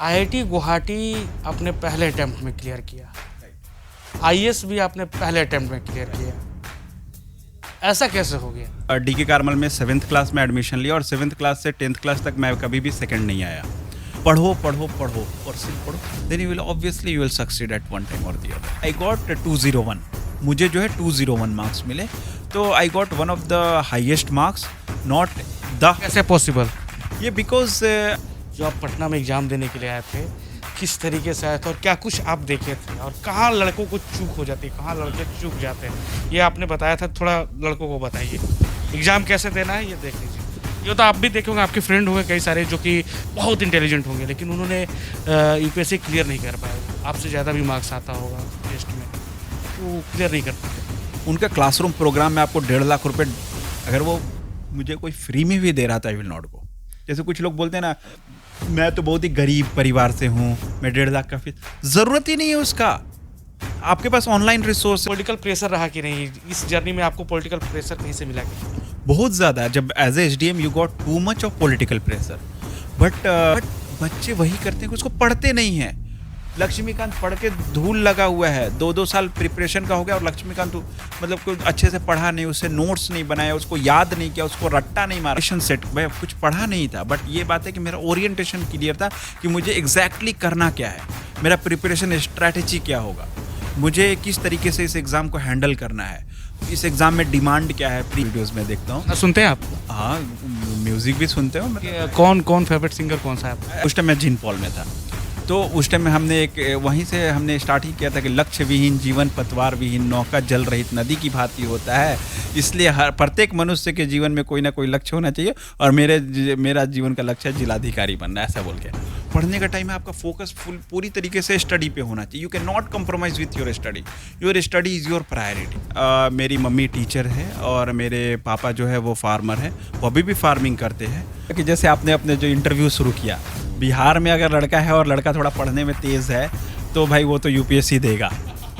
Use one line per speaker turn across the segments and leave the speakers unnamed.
IIT Guwahati आपने पहले attempt में क्लियर किया, आईएएस भी आपने पहले अटेम्प्ट में क्लियर किया, ऐसा कैसे हो गया?
डी के कारमल में 7th क्लास में एडमिशन लिया और 7th क्लास से 10th क्लास तक मैं कभी भी सेकंड नहीं आया। पढ़ो पढ़ो पढ़ो और सिर्फ पढ़ो, then you will obviously you will succeed at one time और द अदर। आई गॉट 201, मुझे जो है 201 मार्क्स मिले, तो I got one of the highest marks, not the.
कैसे पॉसिबल?
ये बिकॉज
जो आप पटना में एग्जाम देने के लिए आए थे, किस तरीके से आए थे और क्या कुछ आप देखे थे और कहाँ लड़कों को चूक हो जाती है, कहाँ लड़के चूक जाते हैं, ये आपने बताया था, थोड़ा लड़कों को बताइए एग्जाम कैसे देना है, ये देख लीजिए। ये तो आप भी देखे होंगे, आपके फ्रेंड होंगे कई सारे जो कि बहुत इंटेलिजेंट होंगे, लेकिन उन्होंने यूपीएससी क्लियर नहीं कर पाए, आपसे ज़्यादा भी मार्क्स आता होगा टेस्ट में, तो क्लियर नहीं कर पाते।
उनका क्लासरूम प्रोग्राम में आपको 1.5 लाख रुपए अगर वो मुझे कोई फ्री में भी दे रहा था, आई विल नॉट गो। जैसे कुछ लोग बोलते हैं ना, मैं तो बहुत ही गरीब परिवार से हूँ, मैं 1.5 लाख का फीस, ज़रूरत ही नहीं है उसका। आपके पास ऑनलाइन रिसोर्स।
पॉलिटिकल प्रेशर रहा कि नहीं इस जर्नी में? आपको पॉलिटिकल प्रेशर कहीं से मिला कि?
बहुत ज़्यादा। जब as a SDM you got too much of political pressure, but बच्चे वही करते हैं कि उसको पढ़ते नहीं हैं। लक्ष्मीकांत पढ़ के धूल लगा हुआ है, 2 साल प्रिपरेशन का हो गया और लक्ष्मीकांत मतलब कोई अच्छे से पढ़ा नहीं, उससे नोट्स नहीं बनाया, उसको याद नहीं किया, उसको रट्टा नहीं मारा, सेट मैं कुछ पढ़ा नहीं था। बट ये बात है कि मेरा ओरिएंटेशन क्लियर था कि मुझे एग्जैक्टली करना क्या है, मेरा प्रिपरेशन स्ट्रैटेजी क्या होगा, मुझे किस तरीके से इस एग्ज़ाम को हैंडल करना है, इस एग्ज़ाम में डिमांड क्या है। प्री वीडियोज़ में देखता हूँ।
सुनते हैं आप?
हाँ, म्यूज़िक भी सुनते हो।
कौन फेवरेट सिंगर कौन सा है?
उस टाइम मैं जिन पॉल में था, तो उस टाइम में हमने एक वहीं से हमने स्टार्ट ही किया था कि लक्ष्य विहीन जीवन पतवार विहीन, नौका जल रहित नदी की भांति होता है। इसलिए हर प्रत्येक मनुष्य के जीवन में कोई ना कोई लक्ष्य होना चाहिए और मेरा जीवन का लक्ष्य है जिलाधिकारी बनना, ऐसा बोल के। पढ़ने का टाइम में आपका फोकस पूरी तरीके से स्टडी पे होना चाहिए। You can not compromise with your study is your priority. मेरी मम्मी टीचर है और मेरे पापा जो है वो फार्मर है, वो अभी भी फार्मिंग करते हैं। कि जैसे आपने अपने जो इंटरव्यू शुरू किया, बिहार में अगर लड़का है और लड़का थोड़ा पढ़ने में तेज़ है तो भाई वो तो यूपीएससी देगा,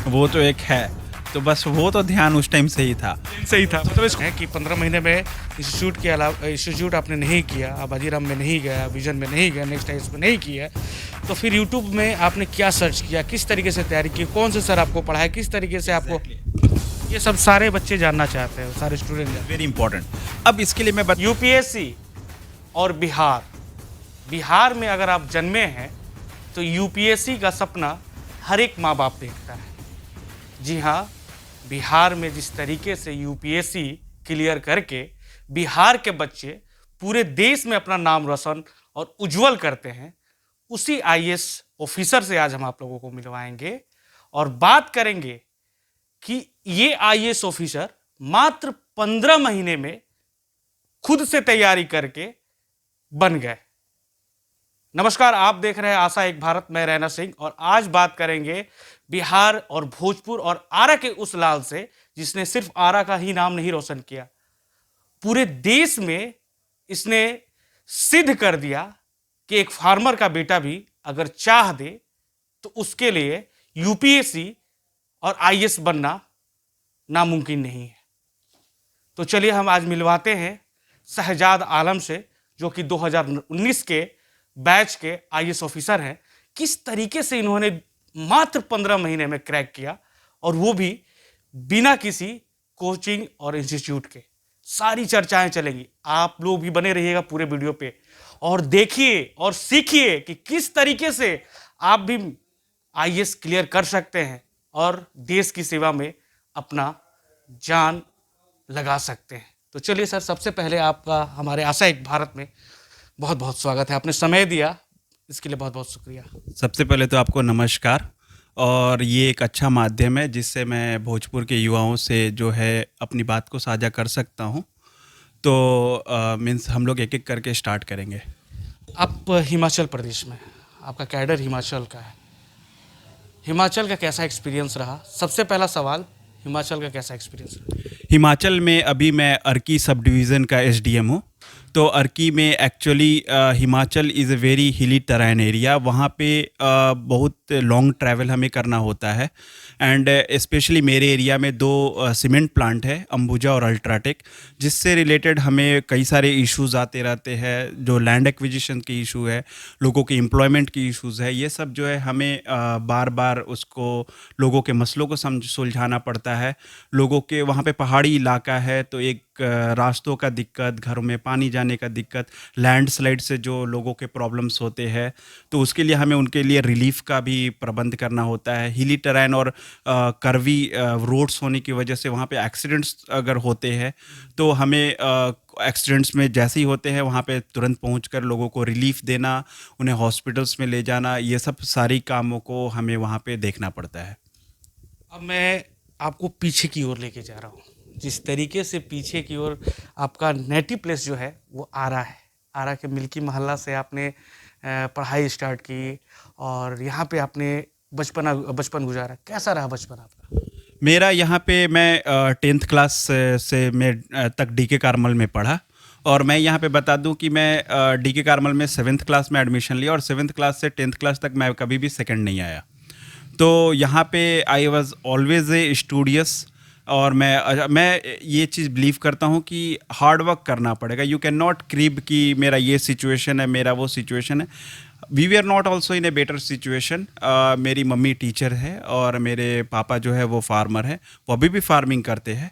वो तो एक है। तो बस वो तो ध्यान उस टाइम से ही था।
सही था। मतलब इसको है कि 15 महीने में इंस्टीट्यूट के अलावा इंस्टीट्यूट आपने नहीं किया, आप बाजीराम में नहीं गया, विजन में नहीं गया, नेक्स्ट टाइम्स में नहीं किया, तो फिर यूट्यूब में आपने क्या सर्च किया, किस तरीके से तैयारी की, कौन से सर आपको पढ़ाए, किस तरीके से आपको ये सब सारे बच्चे जानना चाहते हैं, सारे स्टूडेंट।
Very important. अब इसके लिए मैं
यूपीएससी और बिहार में अगर आप जन्मे हैं तो यूपीएससी का सपना हर एक माँ बाप देखता है। जी हाँ, बिहार में जिस तरीके से यूपीएससी क्लियर करके बिहार के बच्चे पूरे देश में अपना नाम रोशन और उज्जवल करते हैं, उसी आईएएस ऑफिसर से आज हम आप लोगों को मिलवाएंगे और बात करेंगे कि ये आईएएस ऑफिसर मात्र 15 महीने में खुद से तैयारी करके बन गए। नमस्कार, आप देख रहे हैं आशा एक भारत, मैं रैना सिंह, और आज बात करेंगे बिहार और भोजपुर और आरा के उस लाल से जिसने सिर्फ आरा का ही नाम नहीं रोशन किया, पूरे देश में इसने सिद्ध कर दिया कि एक फार्मर का बेटा भी अगर चाह दे तो उसके लिए यूपीएससी और आईएएस बनना नामुमकिन नहीं है। तो चलिए हम आज मिलवाते हैं शहजाद आलम से, जो कि 2019 के बैच के आईएएस ऑफिसर हैं। किस तरीके से इन्होंने मात्र 15 महीने में क्रैक किया, और वो भी बिना किसी कोचिंग और इंस्टीट्यूट के। सारी चर्चाएं चलेंगी, आप लोग भी बने रहिएगा पूरे वीडियो पे और देखिए और सीखिए कि किस तरीके से आप भी आईएएस क्लियर कर सकते हैं और देश की सेवा में अपना जान लगा सकते हैं। तो चलिए सर, सबसे पहले आपका हमारे आशा एक भारत में बहुत बहुत स्वागत है। आपने समय दिया, इसके लिए बहुत बहुत शुक्रिया।
सबसे पहले तो आपको नमस्कार, और ये एक अच्छा माध्यम है जिससे मैं भोजपुर के युवाओं से जो है अपनी बात को साझा कर सकता हूँ। तो मीन्स हम लोग एक एक करके स्टार्ट करेंगे।
आप हिमाचल प्रदेश में, आपका कैडर हिमाचल का है, हिमाचल का कैसा एक्सपीरियंस रहा? सबसे पहला सवाल, हिमाचल का कैसा एक्सपीरियंस रहा?
हिमाचल में अभी मैं अर्की सब डिवीज़न का एसडीएम हूँ। तो अर्की में actually Himachal is a very हिली टराइन एरिया। वहाँ पे बहुत लॉन्ग ट्रैवल हमें करना होता है। एंड स्पेशली मेरे एरिया में दो सीमेंट प्लांट है, अंबुजा और अल्ट्राटेक, जिससे रिलेटेड हमें कई सारे इश्यूज आते रहते हैं। जो लैंड एक्विजिशन की इशू है, लोगों के एम्प्लॉयमेंट की इश्यूज है, ये सब जो है हमें बार बार उसको लोगों के मसलों को सुलझाना पड़ता है। लोगों के वहाँ पे पहाड़ी इलाका है, तो एक रास्तों का दिक्कत, घरों में पानी जाने का दिक्कत, लैंडस्लाइड से जो लोगों के प्रॉब्लम्स होते हैं, तो उसके लिए हमें उनके लिए रिलीफ का भी प्रबंध करना होता है। हिली टेराइन और कर्वी रोड्स होने की वजह से वहाँ पे एक्सीडेंट्स अगर होते हैं तो हमें एक्सीडेंट्स में जैसे ही होते हैं वहाँ पे तुरंत पहुंचकर लोगों को रिलीफ देना, उन्हें हॉस्पिटल्स में ले जाना, ये सब सारी कामों को हमें वहाँ पे देखना पड़ता है।
अब मैं आपको पीछे की ओर लेके जा रहा हूँ। जिस तरीके से पीछे की ओर आपका नेटिव प्लेस जो है वो आरा है। आरा के मिल्की मोहल्ला से आपने पढ़ाई स्टार्ट की और यहाँ पे आपने बचपन गुजारा। कैसा रहा बचपन आपका?
मेरा यहाँ पे मैं 10th क्लास से मैं तक डीके कार्मल में पढ़ा। और मैं यहाँ पे बता दूं कि मैं डीके कार्मल में 7th क्लास में एडमिशन लिया और 7th क्लास से 10th क्लास तक मैं कभी भी सेकंड नहीं आया। तो यहाँ पे I was always a studious. और मैं ये चीज़ बिलीव करता हूँ कि हार्ड वर्क करना पड़ेगा। यू कैन नॉट क्रीब कि मेरा ये सिचुएशन है, मेरा वो सिचुएशन है। We we are not also in a better situation. मेरी मम्मी टीचर है और मेरे पापा जो है वो फार्मर है, वो अभी भी फार्मिंग करते हैं।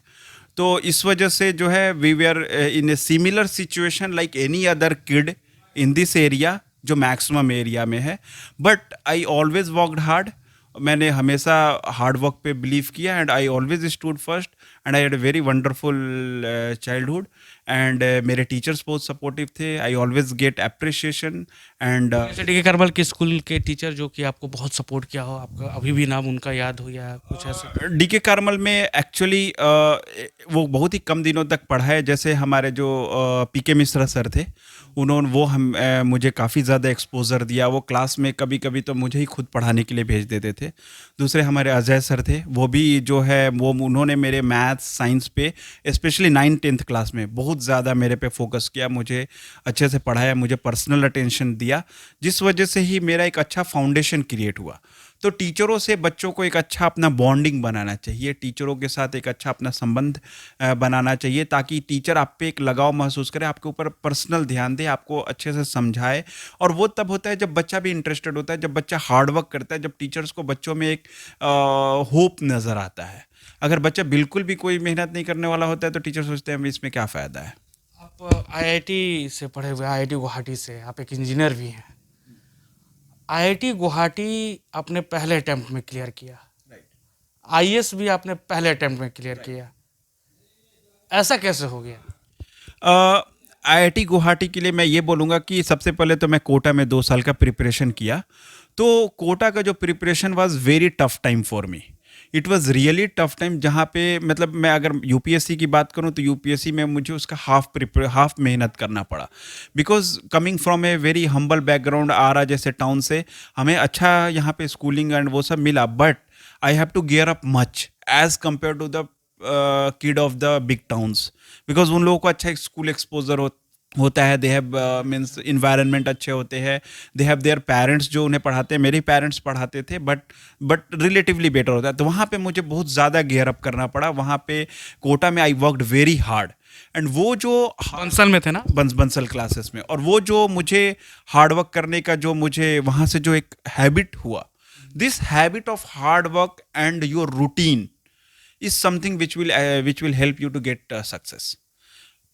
तो इस वजह से जो है we we are in a similar situation like any other kid in this area, जो मैक्सिमम एरिया में है। But I always worked hard. मैंने हमेशा हार्ड वर्क पे बिलीव किया and I always stood first and I had a very wonderful childhood. And मेरे teachers बहुत supportive थे। I always get appreciation and
जैसे डीके करबल के स्कूल के टीचर जो कि आपको बहुत सपोर्ट किया हो, आपका अभी भी नाम उनका याद हो या कुछ ऐसा?
डीके कार्मल में एक्चुअली वो बहुत ही कम दिनों तक पढ़ा है। जैसे हमारे जो पीके मिश्रा सर थे, उन्होंने मुझे काफ़ी ज़्यादा एक्सपोजर दिया। वो क्लास में कभी कभी तो मुझे ही खुद पढ़ाने के लिए भेज देते थे। दूसरे हमारे अजय सर थे, वो भी जो है वो उन्होंने मेरे मैथ्स साइंस पे स्पेशली 9th-10th क्लास में बहुत ज़्यादा मेरे पे फोकस किया, मुझे अच्छे से पढ़ाया, मुझे पर्सनल अटेंशन दिया, जिस वजह से ही मेरा एक अच्छा फाउंडेशन क्रिएट हुआ। तो टीचरों से बच्चों को एक अच्छा अपना बॉन्डिंग बनाना चाहिए, टीचरों के साथ एक अच्छा अपना संबंध बनाना चाहिए, ताकि टीचर आप पे एक लगाव महसूस करे, आपके ऊपर पर्सनल ध्यान दे, आपको अच्छे से समझाए। और वो तब होता है जब बच्चा भी इंटरेस्टेड होता है, जब बच्चा हार्डवर्क करता है, जब टीचर्स को बच्चों में एक होप नज़र आता है। अगर बच्चा बिल्कुल भी कोई मेहनत नहीं करने वाला होता है तो टीचर सोचते हैं इसमें क्या फ़ायदा है।
आप आईआईटी से पढ़े हुए, आईआईटी गुवाहाटी से, आप एक इंजीनियर भी हैं। आईआईटी गुवाहाटी आपने पहले अटेम्प्ट में क्लियर किया, आईएएस भी आपने पहले अटेम्प्ट में क्लियर किया। ऐसा कैसे हो गया?
आईआईटी गुवाहाटी के लिए मैं ये बोलूँगा कि सबसे पहले तो मैं कोटा में 2 साल का प्रिपरेशन किया। तो कोटा का जो preparation was very tough time for me. It was really tough time, जहाँ पे मतलब मैं अगर यूपीएससी की बात करूँ तो यूपीएससी में मुझे उसका हाफ मेहनत करना पड़ा। Because coming from a very humble background, Arrah जैसे टाउन से हमें अच्छा यहाँ पे स्कूलिंग एंड वो सब मिला, but I have to gear up much as compare to the kid of the big towns. Because उन लोगों को अच्छा स्कूल एक्सपोजर होता है, दे हैव मीन्स इन्वायरमेंट अच्छे होते हैं, दे हैव देयर पेरेंट्स जो उन्हें पढ़ाते हैं। मेरे पेरेंट्स पढ़ाते थे बट रिलेटिवली बेटर होता है। तो वहाँ पे मुझे बहुत ज़्यादा गियर अप करना पड़ा। वहाँ पे कोटा में I worked very hard and वो जो
बंसल में थे ना?
बंसल क्लासेस में, और वो जो मुझे हार्डवर्क करने का जो मुझे वहाँ से जो एक हैबिट हुआ, this habit of hard work and your routine is something which will help you to get success.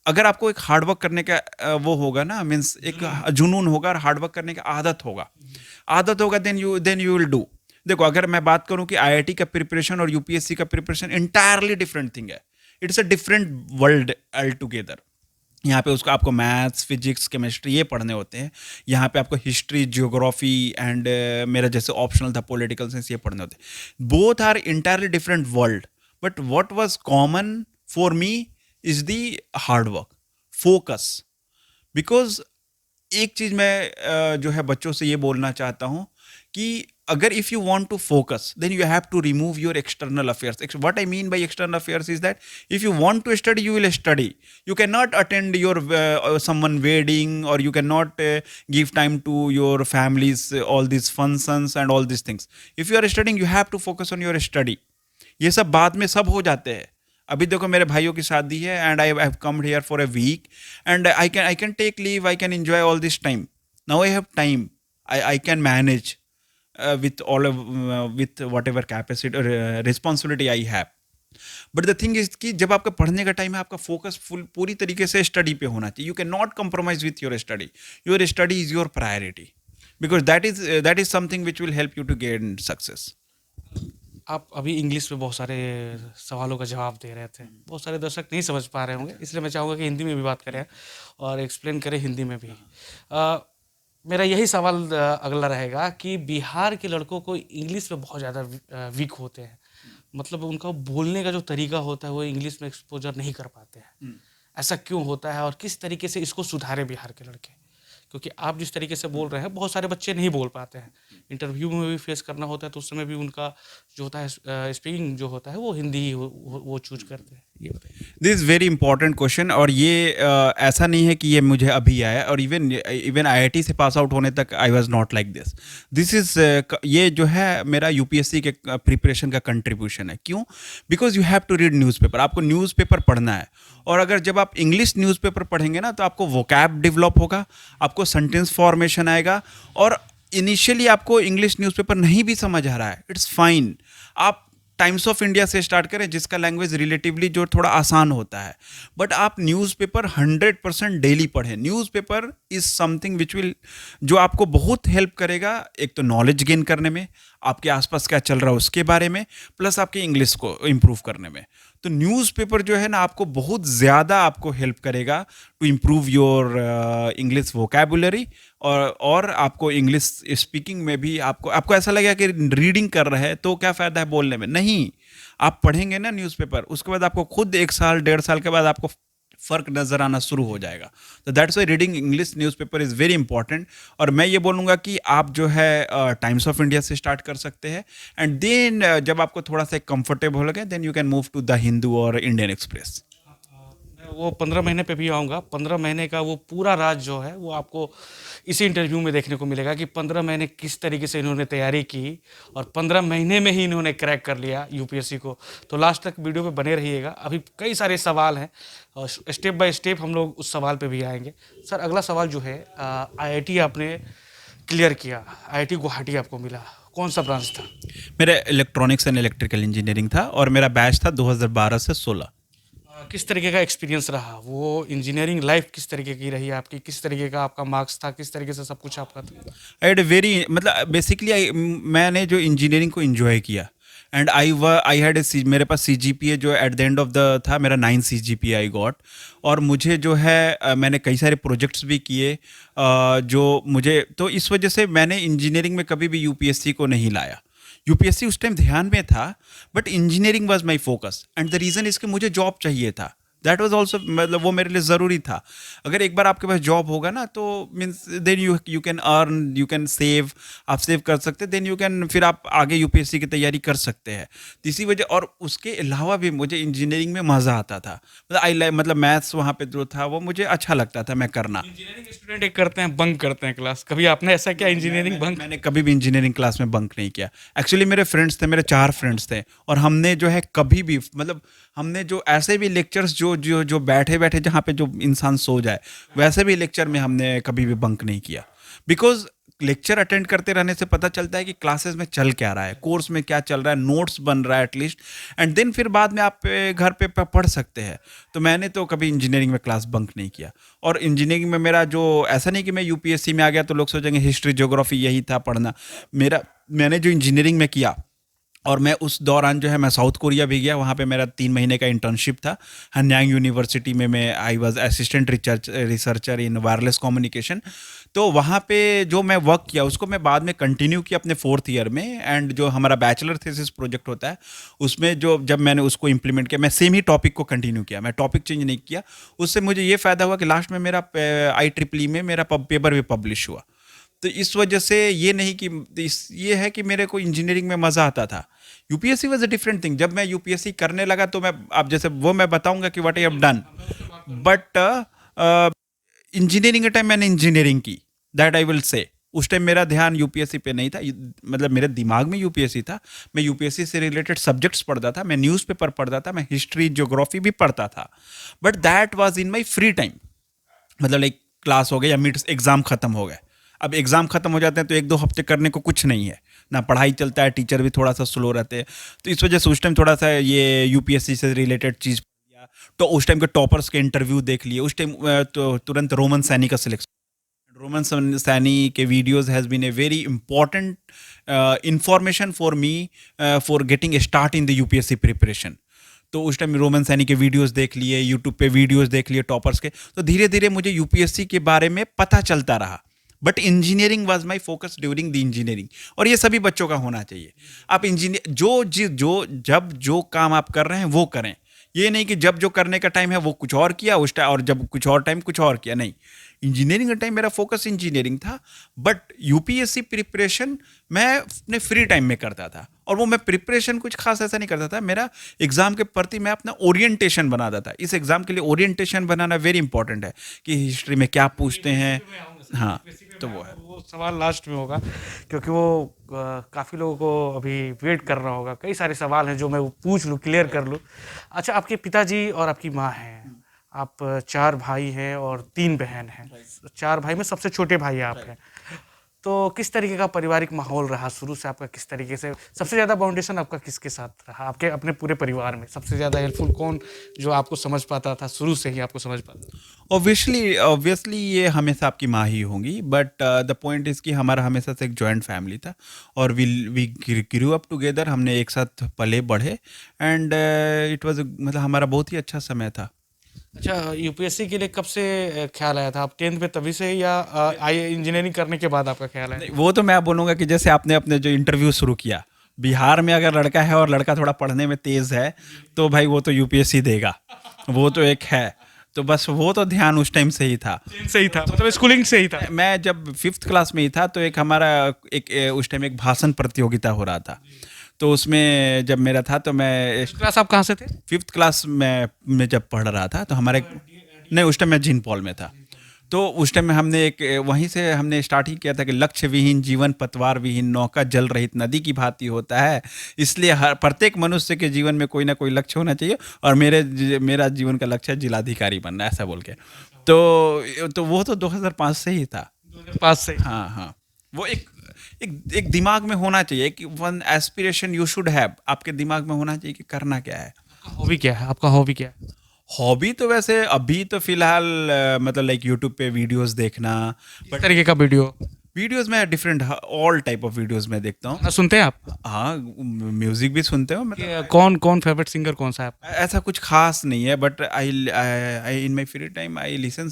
अगर आपको एक हार्डवर्क करने का वो होगा ना, मीन्स एक जुनून होगा और हार्डवर्क करने का आदत होगा, देन यू विल डू। देखो, अगर मैं बात करूं कि आईआईटी का प्रिपरेशन और यूपीएससी का प्रिपरेशन इंटायरली डिफरेंट थिंग है। It's a different world all together. यहाँ पे उसको आपको मैथ्स, फिजिक्स, केमिस्ट्री ये पढ़ने होते हैं। यहाँ पे आपको हिस्ट्री, जियोग्राफी एंड मेरा जैसे ऑप्शनल था पॉलिटिकल साइंस, ये पढ़ने होते हैं। Both are entirely different world, but what was common for me is the hard work, focus, because एक चीज़ मैं जो है बच्चों से ये बोलना चाहता हूँ कि अगर if you want to focus then you have to remove your external affairs. What I mean by external affairs is that if you want to study you will study. You cannot attend your someone wedding, or you cannot give time to your families, all these functions and all these things. If you are studying, you have to focus on your study. ये सब बाद में सब हो जाते हैं. अभी देखो मेरे भाइयों की शादी है and I have come here for a week and I can take leave, I can enjoy all this time. Now I have time, I can manage with all of with whatever capacity or responsibility I have. But the thing is कि जब आपका पढ़ने का time है, आपका focus पूरी तरीके से स्टडी पे होना चाहिए. You can not compromise with your study. Your study is your priority because that is something which will help you to get success.
आप अभी इंग्लिश में बहुत सारे सवालों का जवाब दे रहे थे, बहुत सारे दर्शक नहीं समझ पा रहे होंगे, इसलिए मैं चाहूँगा कि हिंदी में भी बात करें और एक्सप्लेन करें हिंदी में भी. मेरा यही सवाल अगला रहेगा कि बिहार के लड़कों को इंग्लिश में बहुत ज़्यादा वीक होते हैं, मतलब उनका बोलने का जो तरीका होता है वो इंग्लिश में एक्सपोजर नहीं कर पाते हैं. ऐसा क्यों होता है और किस तरीके से इसको सुधारे बिहार के लड़के? क्योंकि आप जिस तरीके से बोल रहे हैं बहुत सारे बच्चे नहीं बोल पाते हैं, इंटरव्यू में भी फेस करना होता है तो उस समय भी उनका जो होता है स्पीकिंग जो होता है वो हिंदी ही वो चूज करते हैं. ये बताइए.
This is very important question. और ये ऐसा नहीं है कि ये मुझे अभी आया, और इवन आईआईटी से पास आउट होने तक I was not like this. This is ये जो है मेरा यूपीएससी के प्रिपरेशन का कंट्रीब्यूशन है. क्यों? Because you have to read newspaper. आपको न्यूज़पेपर पढ़ना है, और अगर जब आप इंग्लिश न्यूज़पेपर पढ़ेंगे ना तो आपको वोकैब डेवलप होगा, आपको सेंटेंस फॉर्मेशन आएगा. और इनिशियली आपको इंग्लिश न्यूज़पेपर नहीं भी समझ आ रहा है, इट्स फाइन. आप टाइम्स ऑफ इंडिया से स्टार्ट करें जिसका लैंग्वेज रिलेटिवली जो थोड़ा आसान होता है, बट आप न्यूज़पेपर 100% डेली पढ़ें. Newspaper is something which will जो आपको बहुत हेल्प करेगा, एक तो नॉलेज गेन करने में, आपके आसपास क्या चल रहा है उसके बारे में, प्लस आपके इंग्लिश को इम्प्रूव करने में. तो न्यूज़पेपर जो है ना आपको बहुत ज़्यादा आपको हेल्प करेगा to improve your English vocabulary. और आपको इंग्लिश स्पीकिंग में भी आपको ऐसा लगेगा कि रीडिंग कर रहे हैं तो क्या फ़ायदा है बोलने में. नहीं, आप पढ़ेंगे ना न्यूज़पेपर, उसके बाद आपको खुद 1 साल 1.5 साल के बाद आपको फ़र्क नज़र आना शुरू हो जाएगा. तो that's why reading English newspaper is very important. और मैं ये बोलूँगा कि आप जो है टाइम्स ऑफ इंडिया से स्टार्ट कर सकते हैं, एंड देन जब आपको थोड़ा सा कंफर्टेबल लगे then you can move to the Hindu और इंडियन एक्सप्रेस.
मैं वो 15 महीने पे भी आऊँगा. 15 महीने का वो पूरा राज जो है वो आपको इसी इंटरव्यू में देखने को मिलेगा कि 15 महीने किस तरीके से इन्होंने तैयारी की और 15 महीने में ही इन्होंने क्रैक कर लिया यूपीएससी को. तो लास्ट तक वीडियो पे बने रहिएगा, अभी कई सारे सवाल हैं और स्टेप बाय स्टेप हम लोग उस सवाल पे भी आएंगे. सर अगला सवाल जो है, आईआईटी आपने क्लियर किया, आईआईटी गुवाहाटी आपको मिला, कौन सा ब्रांच था?
मेरा इलेक्ट्रॉनिक्स एंड इलेक्ट्रिकल इंजीनियरिंग था और मेरा बैच था 2012 से 16.
किस तरीके का एक्सपीरियंस रहा वो? इंजीनियरिंग लाइफ किस तरीके की रही आपकी? किस तरीके का आपका मार्क्स था? किस तरीके से सब कुछ आपका था?
आई हैड वेरी मतलब बेसिकली मैंने जो इंजीनियरिंग को एंजॉय किया, एंड आई हैड मेरे पास CGPA जो at the end of the था मेरा 9 CGPA आई गॉट. और मुझे जो है मैंने कई सारे प्रोजेक्ट्स भी किए जो मुझे, तो इस वजह से मैंने इंजीनियरिंग में कभी भी यूपीएससी को नहीं लाया. यूपीएससी उस टाइम ध्यान में था but engineering was my focus, and the reason इसके मुझे जॉब चाहिए था. दैट वाज आल्सो मतलब वो मेरे लिए ज़रूरी था. अगर एक बार आपके पास जॉब होगा ना तो means then you can earn, you can save, आप सेव कर सकते हैं, देन यू कैन फिर आप आगे यूपीएससी की तैयारी कर सकते हैं. तो इसी वजह, और उसके अलावा भी मुझे इंजीनियरिंग में मज़ा आता था. मतलब मैथ्स वहाँ पे जो था वो मुझे अच्छा लगता था मैं करना.
इंजीनियरिंग स्टूडेंट एक करते हैं, बंक करते हैं क्लास, कभी आपने ऐसा किया इंजीनियरिंग बंक?
मैंने कभी भी इंजीनियरिंग क्लास में बंक नहीं किया. एक्चुअली मेरे फ्रेंड्स थे, मेरे 4 फ्रेंड्स थे, और हमने जो है कभी भी मतलब हमने जो ऐसे भी लेक्चर्स जो बैठे बैठे जहाँ पे जो इंसान सो जाए वैसे भी लेक्चर में हमने कभी भी बंक नहीं किया. बिकॉज लेक्चर अटेंड करते रहने से पता चलता है कि क्लासेस में चल क्या रहा है, कोर्स में क्या चल रहा है, नोट्स बन रहा है एटलीस्ट, एंड देन फिर बाद में आप घर पे पढ़ सकते हैं. तो मैंने तो कभी इंजीनियरिंग में क्लास बंक नहीं किया. और इंजीनियरिंग में मेरा जो ऐसा नहीं कि मैं यूपीएससी में आ गया तो लोग सोचेंगे हिस्ट्री ज्योग्राफी यही था पढ़ना. मैंने जो इंजीनियरिंग में किया और मैं उस दौरान जो है मैं साउथ कोरिया भी गया, वहाँ पे मेरा 3 महीने का इंटर्नशिप था हनयांग यूनिवर्सिटी में। मैं I was assistant researcher in wireless communication. तो वहाँ पे जो मैं वर्क किया उसको मैं बाद में कंटिन्यू किया अपने 4th ईयर में। एंड जो हमारा बैचलर थीसिस प्रोजेक्ट होता है उसमें जो जब मैंने उसको इम्प्लीमेंट किया, मैं सेम ही टॉपिक को कंटिन्यू किया, मैं टॉपिक चेंज नहीं किया। उससे मुझे ये फ़ायदा हुआ कि लास्ट में मेरा IEEE में मेरा पेपर भी पब्लिश हुआ। तो इस वजह से ये नहीं कि ये है कि मेरे को इंजीनियरिंग में मज़ा आता था। UPSC was a different thing. जब मैं यूपीएससी करने लगा तो मैं अब जैसे वो मैं बताऊंगा कि what I have done, but engineering के टाइम मैंने इंजीनियरिंग की, दैट आई विल से। उस टाइम मेरा ध्यान यूपीएससी पे नहीं था, मतलब मेरे दिमाग में यूपीएससी था। मैं यूपीएससी से रिलेटेड सब्जेक्ट्स पढ़ता था, मैं न्यूज़पेपर पढ़ता था, मैं हिस्ट्री ज्योग्राफी भी पढ़ता था, but that was in my free time. मतलब लाइक क्लास हो गया या मिड एग्जाम खत्म हो गए। अब एग्जाम खत्म हो जाते हैं तो 1-2 हफ्ते करने को कुछ नहीं है ना, पढ़ाई चलता है, टीचर भी थोड़ा सा स्लो रहते हैं। तो इस वजह से उस टाइम थोड़ा सा ये यूपीएससी से रिलेटेड चीज़ पढ़ लिया। तो उस टाइम के टॉपर्स के इंटरव्यू देख लिए। उस टाइम तो तुरंत रोमन सैनी का सिलेक्शन, रोमन सैनी के videos has been a very important information for me for getting start in the UPSC preparation. तो उस टाइम रोमन सैनी के वीडियोस देख लिए, यूट्यूब पे वीडियोस देख लिए टॉपर्स के। तो धीरे धीरे मुझे यूपीएससी के बारे में पता चलता रहा। But engineering was my focus during the engineering, और ये सभी बच्चों का होना चाहिए। आप इंजीनियर जब जो काम आप कर रहे हैं वो करें। ये नहीं कि जब जो करने का टाइम है वो कुछ और किया उस टाइम, और जब कुछ और टाइम कुछ और किया। नहीं, इंजीनियरिंग का टाइम मेरा फोकस इंजीनियरिंग था, बट यूपीएससी प्रिपरेशन मैं अपने फ्री टाइम में करता था। और वो मैं प्रिपरेशन कुछ खास ऐसा नहीं करता था, मेरा एग्जाम के प्रति मैं अपना ओरिएंटेशन बनाता था। इस एग्जाम के लिए ओरिएंटेशन बनाना वेरी इंपॉर्टेंट है कि हिस्ट्री में क्या पूछते हैं। हाँ, तो वो है।
वो सवाल लास्ट में होगा, क्योंकि वो काफ़ी लोगों को अभी वेट कर रहा होगा। कई सारे सवाल हैं जो मैं वो पूछ लूँ, क्लियर कर लूँ। अच्छा, आपके पिताजी और आपकी माँ हैं, आप 4 भाई हैं और 3 बहन हैं। 4 भाई में सबसे छोटे भाई आप हैं। तो किस तरीके का पारिवारिक माहौल रहा शुरू से आपका? किस तरीके से सबसे ज़्यादा बाउंडेशन आपका किसके साथ रहा आपके अपने पूरे परिवार में? सबसे ज़्यादा हेल्पफुल कौन, जो आपको समझ पाता था, शुरू से ही आपको समझ पाता था?
ऑब्वियसली ये हमेशा आपकी माँ ही होंगी, बट द पॉइंट इज़ कि हमारा हमेशा से एक जॉइंट फैमिली था, और वी ग्रू अप टुगेदर। हमने एक साथ पले बढ़े, एंड इट वाज मतलब हमारा बहुत ही अच्छा समय था।
अच्छा, यूपीएससी के लिए कब से ख्याल आया था? आप 10th में तभी से, या आई इंजीनियरिंग करने के बाद आपका ख्याल आया?
नहीं, वो तो मैं बोलूँगा कि जैसे आपने अपने जो इंटरव्यू शुरू किया, बिहार में अगर लड़का है और लड़का थोड़ा पढ़ने में तेज़ है तो भाई वो तो यूपीएससी देगा, वो तो एक है। तो बस वो तो ध्यान उस टाइम से ही था।
सही था, मतलब स्कूलिंग से ही था।
मैं जब 5th क्लास में ही था तो एक हमारा उस टाइम एक भाषण प्रतियोगिता हो रहा था। तो उसमें जब मेरा था तो मैं
क्लास आप कहाँ से थे?
5th क्लास में जब पढ़ रहा था तो हमारे नहीं, उस टाइम मैं जिन पॉल में था। तो उस टाइम में हमने वहीं से हमने स्टार्ट ही किया था कि लक्ष्य विहीन जीवन पतवार विहीन, नौका जल रहित नदी की भांति होता है। इसलिए हर प्रत्येक मनुष्य के जीवन में कोई ना कोई लक्ष्य होना चाहिए, और मेरा जीवन का लक्ष्य है जिलाधिकारी बनना, ऐसा बोल के। तो वो तो 2005 से ही था।
2005 से?
हाँ हाँ, वो एक दिमाग में होना चाहिए कि one aspiration you should have, आपके दिमाग में होना चाहिए कि करना क्या है।
हॉबी क्या है आपका? हॉबी क्या है?
हॉबी तो वैसे अभी तो फिलहाल मतलब लाइक यूट्यूब पे वीडियोस देखना।
किस तरीके का वीडियो?
वीडियोस में different all type of videos में देखता हूँ।
सुनते हैं आप?
हाँ, म्यूजिक भी सुनते हो मतलब।
कौन फेवरेट सिंगर कौन सा है आपका?
ऐसा कुछ खास नहीं है, but I in my free time I listen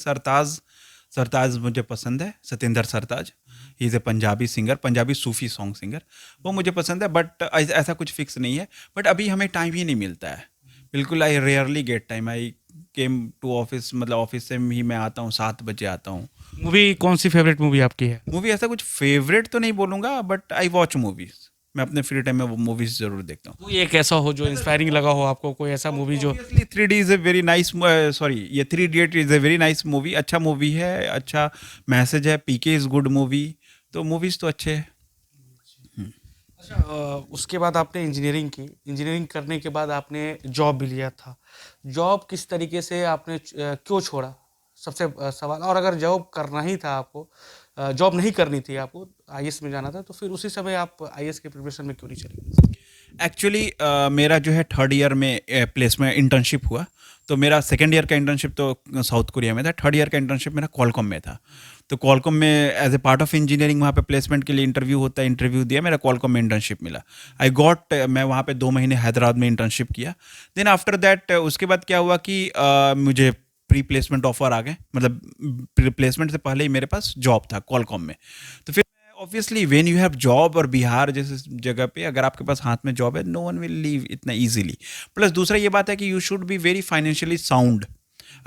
Sartaaj मुझे पसंद है, Satinder Sartaaj. He is a Punjabi singer, Punjabi Sufi song singer, वो मुझे पसंद है। बट ऐसा कुछ फिक्स नहीं है, बट अभी हमें टाइम ही नहीं मिलता है बिल्कुल। I rarely get time. I came to office, मतलब ऑफिस से ही मैं आता हूँ 7 बजे आता हूँ।
मूवी कौन सी फेवरेट मूवी आपकी है?
मूवी ऐसा कुछ फेवरेट तो नहीं बोलूँगा, बट आई वॉच मूवीज। मैं अपने फ्री टाइम में वो मूवीज जरूर देखता हूँ।
कोई एक ऐसा हो जो इंस्पायरिंग लगा हो आपको, कोई ऐसा मूवी जो?
3D is a very nice, sorry, ये 3 idiot is a very nice movie. अच्छा मूवी है, अच्छा मैसेज है। पीके इज़ गुड मूवी। तो मूवीज़ तो अच्छे हैं।
अच्छा, उसके बाद आपने इंजीनियरिंग की। इंजीनियरिंग करने के बाद आपने जॉब भी लिया था। जॉब किस तरीके से आपने क्यों छोड़ा? सबसे सवाल। और अगर जॉब करना ही था आपको, जॉब नहीं करनी थी आपको, आईएएस में जाना था, तो फिर उसी समय आप आईएएस के प्रिपरेशन में क्यों नहीं चले?
एक्चुअली मेरा जो है 3rd ईयर में प्लेसमेंट इंटर्नशिप हुआ। तो मेरा 2nd ईयर का इंटर्नशिप तो साउथ कोरिया में था, 3rd ईयर का इंटर्नशिप मेरा क्वालकॉम में था। तो क्वालकॉम में as a part of engineering वहाँ पे प्लेसमेंट के लिए इंटरव्यू होता है, इंटरव्यू दिया, मेरा क्वालकॉम में इंटर्नशिप मिला। आई गॉट, मैं वहाँ पे 2 महीने हैदराबाद में इंटर्नशिप किया। देन आफ्टर दैट उसके बाद क्या हुआ कि मुझे प्री प्लेसमेंट ऑफर आ गए, मतलब प्री प्लेसमेंट से पहले ही मेरे पास जॉब था क्वालकॉम में। तो फिर obviously when you have job, और बिहार जैसे जगह पे अगर आपके पास हाथ में जॉब है, नो वन विल लीव इतना इजीली। प्लस दूसरा ये बात है कि you should be very financially sound.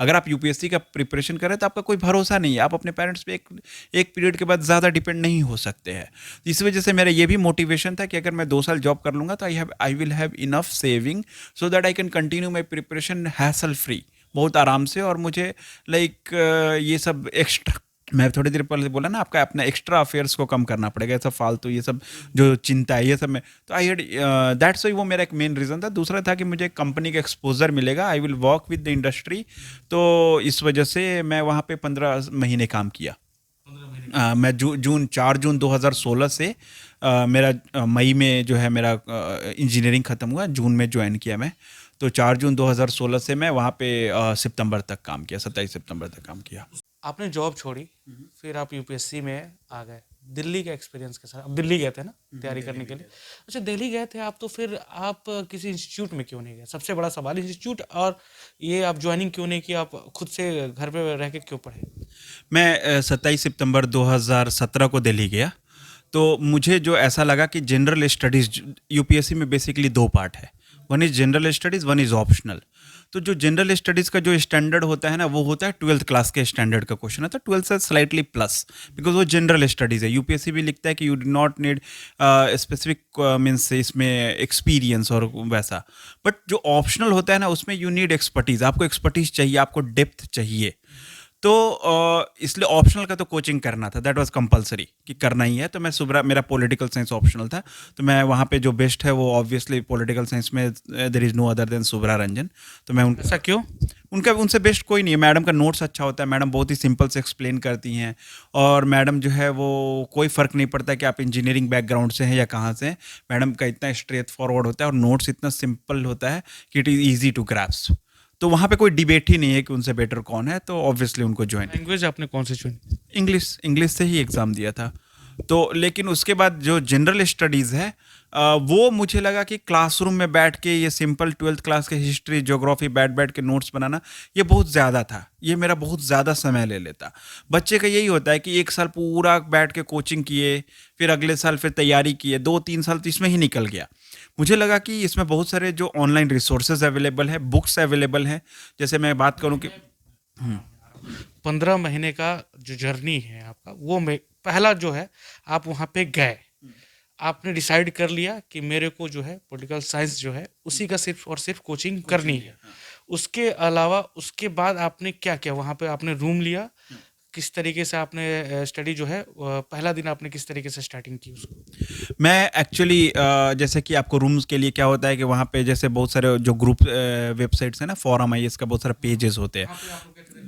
अगर आप यूपीएससी का प्रिपरेशन कर रहे हैं तो आपका कोई भरोसा नहीं है, आप अपने पेरेंट्स पे एक पीरियड के बाद ज़्यादा डिपेंड नहीं हो सकते हैं। तो इस वजह से मेरा ये भी मोटिवेशन था कि अगर मैं 2 साल जॉब कर लूँगा तो I will have enough saving so that I can continue my preparation hassle free, बहुत आराम से। और मुझे लाइक ये सब एक्स्ट्रा, मैं थोड़ी देर पहले बोला ना, आपका अपना एक्स्ट्रा अफेयर्स को कम करना पड़ेगा, ऐसा फालतू ये सब जो चिंता है ये सब में। तो आई हेड दैट्स वाई, वो मेरा एक मेन रीज़न था। दूसरा था कि मुझे कंपनी का एक्सपोजर मिलेगा, I will work with the industry. तो इस वजह से मैं वहाँ पे 15 महीने काम किया। मैं 4 जून 2016 से मेरा मई में जो है मेरा इंजीनियरिंग ख़त्म हुआ, जून में ज्वाइन किया मैं। तो 4 जून 2016 से मैं वहाँ पे सितंबर तक काम किया, 27 सितंबर तक काम किया।
आपने जॉब छोड़ी, फिर आप यूपीएससी में आ गए। दिल्ली का एक्सपीरियंस के साथ, अब दिल्ली गए थे ना तैयारी करने के लिए? अच्छा, दिल्ली गए थे आप, तो फिर आप किसी इंस्टीट्यूट में क्यों नहीं गए? सबसे बड़ा सवाल इंस्टीट्यूट, और ये आप ज्वाइनिंग क्यों नहीं की, आप खुद से घर पे रह के क्यों पढ़े?
मैं 27 सितंबर 2017 को दिल्ली गया। तो मुझे जो ऐसा लगा कि जनरल स्टडीज़ यूपीएससी में बेसिकली 2 पार्ट है, one is general studies, one is optional. तो जो जनरल स्टडीज़ का जो स्टैंडर्ड होता है ना, वो होता है 12th क्लास के स्टैंडर्ड का क्वेश्चन होता है, 12th से स्लाइटली प्लस, बिकॉज वो जनरल स्टडीज़ है। यूपीएससी भी लिखता है कि you do not need specific means इसमें एक्सपीरियंस और वैसा। बट जो ऑप्शनल होता है ना, उसमें यू नीड एक्सपर्टीज़, आपको एक्सपर्टीज़ चाहिए, आपको डेप्थ चाहिए। तो इसलिए ऑप्शनल का तो कोचिंग करना था, दैट वाज कंपलसरी कि करना ही है। तो मैं सुब्रा, मेरा पॉलिटिकल साइंस ऑप्शनल था, तो मैं वहाँ पे जो बेस्ट है वो ऑब्वियसली पॉलिटिकल साइंस में there is no other than Subhra Ranjan. तो मैं
ऐसा क्यों?
उनसे बेस्ट कोई नहीं है। मैडम का नोट्स अच्छा होता है, मैडम बहुत ही सिंपल से एक्सप्लेन करती हैं, और मैडम जो है वो कोई फ़र्क नहीं पड़ता कि आप इंजीनियरिंग बैकग्राउंड से हैं या कहाँ से हैं। मैडम का इतना स्ट्रेट फॉरवर्ड होता है और नोट्स इतना सिंपल होता है कि it is easy to grasp. तो वहाँ पे कोई डिबेट ही नहीं है कि उनसे बेटर कौन है, तो ऑब्वियसली उनको ज्वाइन।
लैंग्वेज आपने कौन सी चुनी?
इंग्लिश से ही एग्ज़ाम दिया था। तो लेकिन उसके बाद जो जनरल स्टडीज़ है वो मुझे लगा कि क्लासरूम में बैठ के ये सिंपल 12th क्लास के हिस्ट्री ज्योग्राफी बैठ बैठ के नोट्स बनाना, ये बहुत ज़्यादा था, ये मेरा बहुत ज़्यादा समय ले लेता। बच्चे का यही होता है कि 1 साल पूरा बैठ के कोचिंग किए, फिर अगले साल फिर तैयारी किए, 2-3 साल तो इसमें ही निकल गया। मुझे लगा कि इसमें बहुत सारे जो ऑनलाइन रिसोर्सेज अवेलेबल है, बुक्स अवेलेबल हैं। जैसे मैं बात करूँ कि
15 महीने का जो जर्नी है आपका, वो में पहला जो है, आप वहाँ पे गए, आपने डिसाइड कर लिया कि मेरे को जो है पॉलिटिकल साइंस जो है उसी का सिर्फ और सिर्फ कोचिंग करनी है। उसके अलावा उसके बाद आपने क्या किया? वहाँ पे आपने रूम लिया, किस तरीके से आपने स्टडी जो है पहला दिन आपने किस तरीके से स्टार्टिंग की उसको?
मैं एक्चुअली जैसे कि आपको रूम्स के लिए क्या होता है कि वहाँ पे जैसे बहुत सारे जो ग्रुप वेबसाइट्स हैं ना, फोरम आईएस का बहुत सारे पेजेस होते हैं।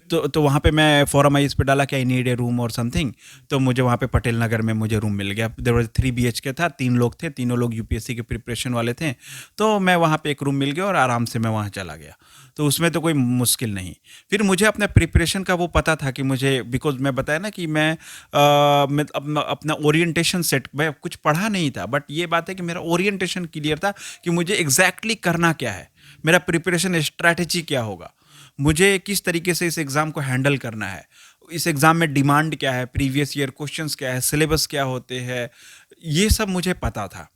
तो वहाँ पे मैं फोरम आईएस पे डाला कि आई नीड ए रूम और समथिंग, तो मुझे वहाँ पे पटेल नगर में मुझे रूम मिल गया। देयर वाज 3 BHK था, 3 लोग थे, तीनों लोग यूपीएससी के प्रिपरेशन वाले थे। तो मैं वहाँ पे एक रूम मिल गया और आराम से मैं वहाँ चला गया। तो उसमें तो कोई मुश्किल नहीं। फिर मुझे अपने प्रिपरेशन का वो पता था कि मुझे, बिकॉज मैं बताया ना कि मैं अपना ओरिएंटेशन सेट, मैं कुछ पढ़ा नहीं था, बट ये बात है कि मेरा ओरिएंटेशन क्लियर था कि मुझे एग्जैक्टली करना क्या है, मेरा प्रिपरेशन स्ट्रैटेजी क्या होगा, मुझे किस तरीके से इस एग्ज़ाम को हैंडल करना है, इस एग्ज़ाम में डिमांड क्या है, प्रीवियस ईयर क्वेश्चंस क्या है, सिलेबस क्या होते हैं, ये सब मुझे पता था।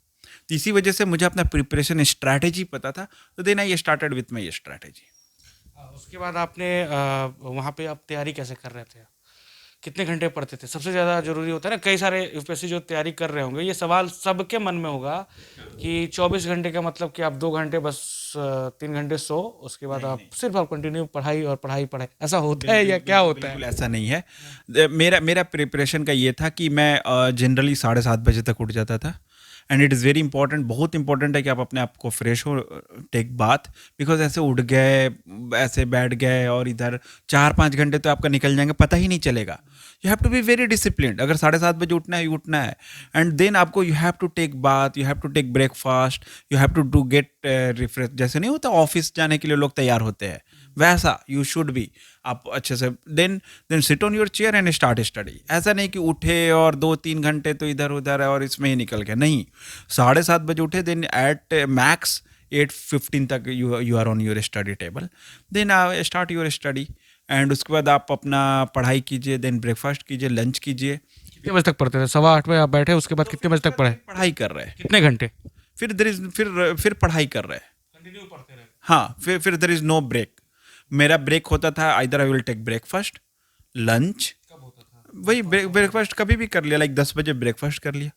तो इसी वजह से मुझे अपना प्रिपरेशन स्ट्रैटेजी पता था। तो then I started with my strategy.
उसके बाद आपने वहाँ पे आप तैयारी कैसे कर रहे थे? कितने घंटे पढ़ते थे? सबसे ज़्यादा ज़रूरी होता है ना, कई सारे यूपीएससी जो तैयारी कर रहे होंगे, ये सवाल सबके मन में होगा कि 24 घंटे का मतलब कि आप 2 घंटे बस 3 घंटे सो, उसके बाद आप सिर्फ आप कंटिन्यू पढ़ाई और पढ़ाई पढ़ाई, ऐसा होता है या क्या होता है?
बिल्कुल ऐसा नहीं है। मेरा प्रिपरेशन का ये था कि मैं जनरली 7:30 बजे तक उठ जाता था। And it is very important, बहुत इंपॉर्टेंट है कि आप अपने आप को फ्रेश हो, टेक बाथ, बिकॉज ऐसे उठ गए, ऐसे बैठ गए और इधर 4-5 घंटे तो आपका निकल जाएंगे, पता ही नहीं चलेगा। You have to be very disciplined. अगर 7:30 बजे उठना है, उठना है। एंड देन आपको you have to take bath, you have to take breakfast, you have to get refresh. जैसे नहीं होता ऑफिस जाने के लिए लोग तैयार होते हैं, वैसा यू शुड बी। आप अच्छे से then sit on your chair and start study. ऐसा नहीं कि उठे और 2-3 घंटे तो इधर उधर है और इसमें ही निकल गया, नहीं। 7:30 बजे उठे, देन एट मैक्स 8:15 तक you are on your study table, then start your study. And उसके बाद आप अपना पढ़ाई कीजिए, देन ब्रेकफास्ट कीजिए, लंच कीजिए।
कितने बजे तक पढ़ते थे? 8:15 आप बैठे, उसके बाद कितने बजे तक पढ़े?
पढ़ाई कर रहे हैं,
कितने घंटे?
फिर पढ़ाई कर रहे हैं।
कंटिन्यू पढ़ते रहे?
हाँ, फिर देर इज नो ब्रेक। मेरा ब्रेक होता था either I will take breakfast, lunch.
कब होता था?
वही ब्रेकफास्ट कभी भी कर लिया, लाइक 10 बजे ब्रेकफास्ट कर लिया,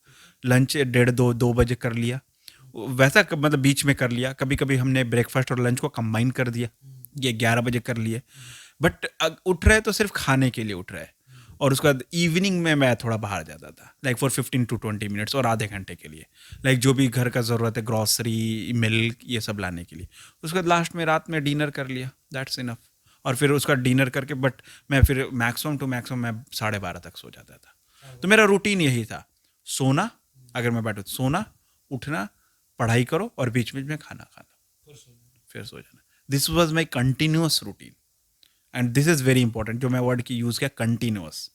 लंच 1:30-2 बजे कर लिया, वैसा मतलब बीच में कर लिया। कभी कभी हमने ब्रेकफास्ट और लंच को कंबाइन कर दिया, ये 11 बजे कर लिए। बट उठ रहे तो सिर्फ खाने के लिए उठ रहे। और उसके बाद इवनिंग में मैं थोड़ा बाहर जाता था, लाइक फॉर 15 to 20 मिनट्स और आधे घंटे के लिए, लाइक जो भी घर का ज़रूरत है, ग्रॉसरी, मिल्क, ये सब लाने के लिए। उसके बाद लास्ट में रात में डिनर कर लिया, दैट्स इनफ। और फिर उसका डिनर करके बट मैं फिर मैक्सिमम टू मैक्सिमम मैं 12:30 तक सो जाता था। तो मेरा रूटीन यही था, सोना, अगर मैं बैठूँ सोना, उठना, पढ़ाई करो और बीच बीच में खाना खाना, फिर सो जाना। This was my continuous routine and this is very important, जो मैं वर्ड की यूज़ किया, कंटिन्यूअस।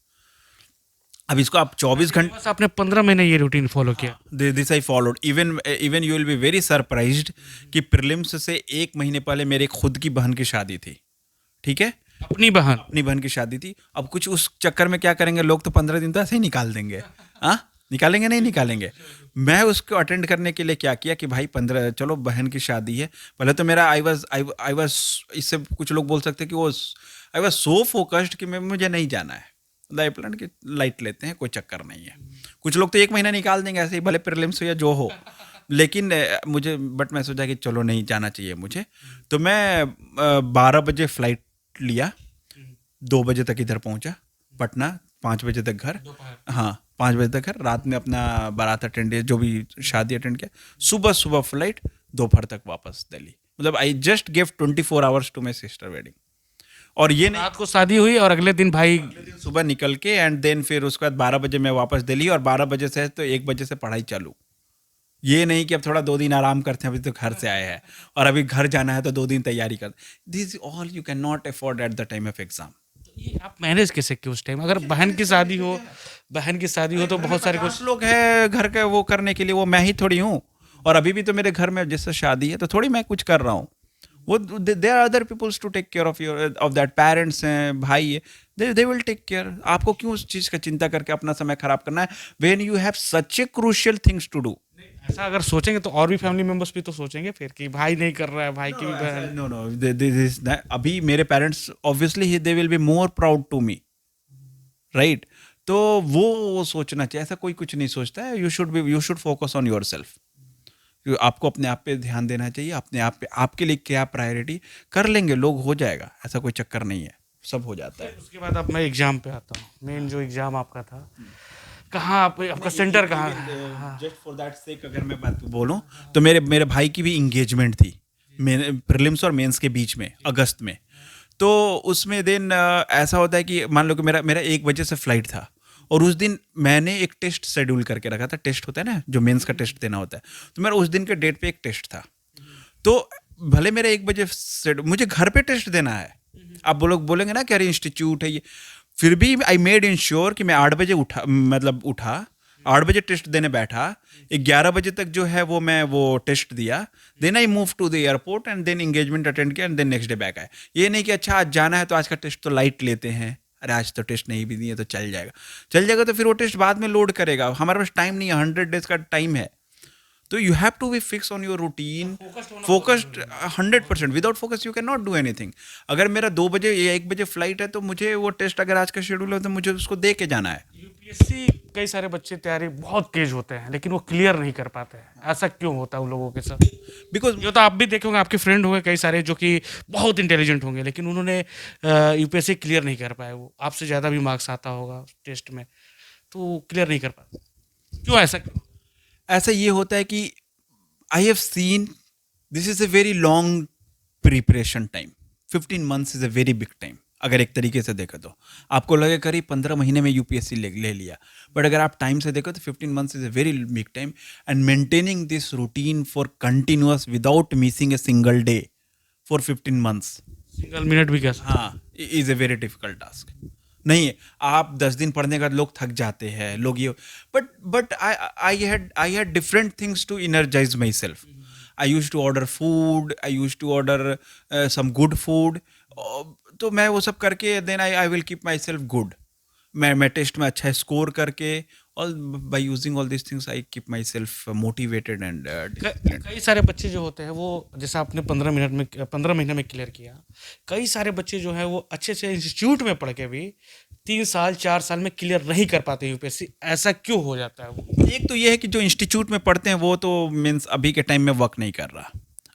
अब इसको आप 24 घंटे,
बस आपने 15 महीने ये रूटीन फॉलो किया?
This I followed. Even you will be very surprised कि प्रीलिम्स से 1 महीने पहले मेरे खुद की बहन की शादी थी, ठीक है?
अपनी बहन?
अपनी बहन की शादी थी। अब कुछ उस चक्कर में क्या करेंगे लोग, तो 15 दिन तो ऐसे ही निकाल देंगे। हाँ, निकालेंगे नहीं निकालेंगे। मैं उसको अटेंड करने के लिए क्या किया कि भाई 15, चलो बहन की शादी है। पहले तो मेरा आई वाज, इससे कुछ लोग बोल सकते कि वो आई वाज सो फोकस्ड कि मुझे नहीं जाना है, प्लान की लाइट लेते हैं, कोई चक्कर नहीं है। कुछ लोग तो 1 महीना निकाल देंगे ऐसे ही, भले प्रीलिम्स हो या जो हो। लेकिन मुझे, बट मैं सोचा कि चलो नहीं जाना चाहिए मुझे। तो मैं 12 बजे फ्लाइट लिया, 2 बजे तक इधर पहुंचा पटना, 5 बजे तक घर। हाँ, 5 बजे तक घर। रात में अपना बारात अटेंड किया, जो भी शादी अटेंड किया। सुबह फ्लाइट, दोपहर तक वापस दिल्ली। मतलब I just give 24 hours to my sister wedding. और ये नहीं,
रात को शादी हुई और अगले दिन भाई?
सुबह निकल के एंड देन फिर उसके बाद 12 बजे मैं वापस दिल्ली, और 12 बजे से तो 1 बजे से पढ़ाई चालू। ये नहीं कि अब थोड़ा 2 दिन आराम करते हैं, अभी तो घर से आए हैं और अभी घर जाना है तो 2 दिन तैयारी कर। This all you can not afford at the time of exam.
ये आप मैनेज कैसे किए उस टाइम? अगर बहन की शादी हो तो बहुत सारे कुछ
लोग हैं घर के वो करने के लिए, वो मैं ही थोड़ी हूँ। और अभी भी तो मेरे घर में जिससे शादी है तो थोड़ी मैं कुछ कर रहा हूँ। वो they are other peoples to take care of that, parents हैं, भाई है, दे विल टेक केयर। आपको क्यों उस चीज़ का चिंता करके अपना समय खराब करना है when you have such a crucial things to do.
ऐसा अगर सोचेंगे तो और भी फैमिली मेंबर्स भी तो सोचेंगे फिर कि भाई नहीं कर रहा है, भाई की भी बहन।
नो, अभी मेरे parents obviously they will be more proud to me, right? तो वो सोचना चाहिए, ऐसा कोई कुछ नहीं सोचता है। You should focus on your self. आपको अपने आप पे ध्यान देना चाहिए, अपने आप पे, आपके लिए क्या प्रायोरिटी, कर लेंगे लोग, हो जाएगा, ऐसा कोई चक्कर नहीं है, सब हो जाता है।
उसके बाद अब मैं एग्जाम पे आता हूँ, मेन जो एग्जाम आपका था, कहाँ आपका सेंटर कहाँ?
जस्ट फॉर दैट सेक अगर मैं बात बोलूं तो मेरे भाई की भी इंगेजमेंट थी प्रीलिम्स और मेंस के बीच में, अगस्त में। तो उसमें दिन ऐसा होता है कि मान लो कि मेरा 1 बजे से फ्लाइट था, और उस दिन मैंने एक टेस्ट शेड्यूल करके रखा था। टेस्ट होता है ना, जो मेंस का टेस्ट देना होता है, तो मेरा उस दिन के डेट पे एक टेस्ट था। तो भले मेरा 1 बजे मुझे घर पे टेस्ट देना है। आप बोलेंगे ना कि अरे इंस्टीट्यूट है ये, फिर भी आई मेड इंश्योर कि मैं 8 बजे उठा 8 बजे टेस्ट देने बैठा। 11 बजे तक जो है वो टेस्ट दिया। Then I move to the airport and then engagement attend किया and then next day back आए। ये नहीं कि अच्छा आज जाना है तो आज का टेस्ट तो लाइट लेते हैं, अरे आज तो टेस्ट नहीं भी दिए तो चल जाएगा तो फिर वो टेस्ट बाद में लोड करेगा। हमारे पास टाइम नहीं है, 100 डेज का टाइम है। तो you have to be fix on your routine, focused 100%। Without focus you can not do anything. अगर मेरा 2 बजे या 1 बजे फ्लाइट है तो मुझे वो टेस्ट, अगर आज का शेड्यूल है तो मुझे उसको दे के जाना है।
यूपीएससी कई सारे बच्चे तैयारी बहुत तेज होते हैं लेकिन वो क्लियर नहीं कर पाते हैं, ऐसा क्यों होता है उन लोगों के साथ?
बिकॉज
ये तो आप भी देखे होंगे, आपके फ्रेंड होंगे कई सारे जो कि बहुत इंटेलिजेंट होंगे लेकिन उन्होंने यूपीएससी क्लियर नहीं कर पाए। वो आपसे ज़्यादा भी मार्क्स आता होगा टेस्ट में तो क्लियर नहीं कर पाते, क्यों ऐसा क्यों?
ऐसा ये होता है कि I have seen this is a very long preparation time. 15 months is a very big time. अगर एक तरीके से देखो तो आपको लगे करीब 15 महीने में यूपीएससी ले लिया, बट अगर आप टाइम से देखो तो 15 months is a very big time. And maintaining this routine for continuous without missing a single day for 15 months,
single minute भी कैसे?
हाँ, is a very difficult task. नहीं, आप 10 दिन पढ़ने के बाद लोग थक जाते हैं, लोग ये but I had different things to energize myself. I used to order food, I used to order some good food. तो मैं वो सब करके then I will keep myself good. मैं टेस्ट में अच्छा स्कोर करके और by using all this things I keep myself motivated and disciplined.
कई सारे बच्चे जो होते हैं वो, जैसे आपने 15 महीने में क्लियर किया, कई सारे बच्चे जो हैं वो अच्छे से इंस्टीट्यूट में पढ़ के भी 3 साल 4 साल में क्लियर नहीं कर पाते यूपीएससी। ऐसा क्यों हो जाता है वो?
एक तो ये है कि जो इंस्टीट्यूट में पढ़ते हैं वो तो मीन्स अभी के टाइम में वर्क नहीं कर रहा।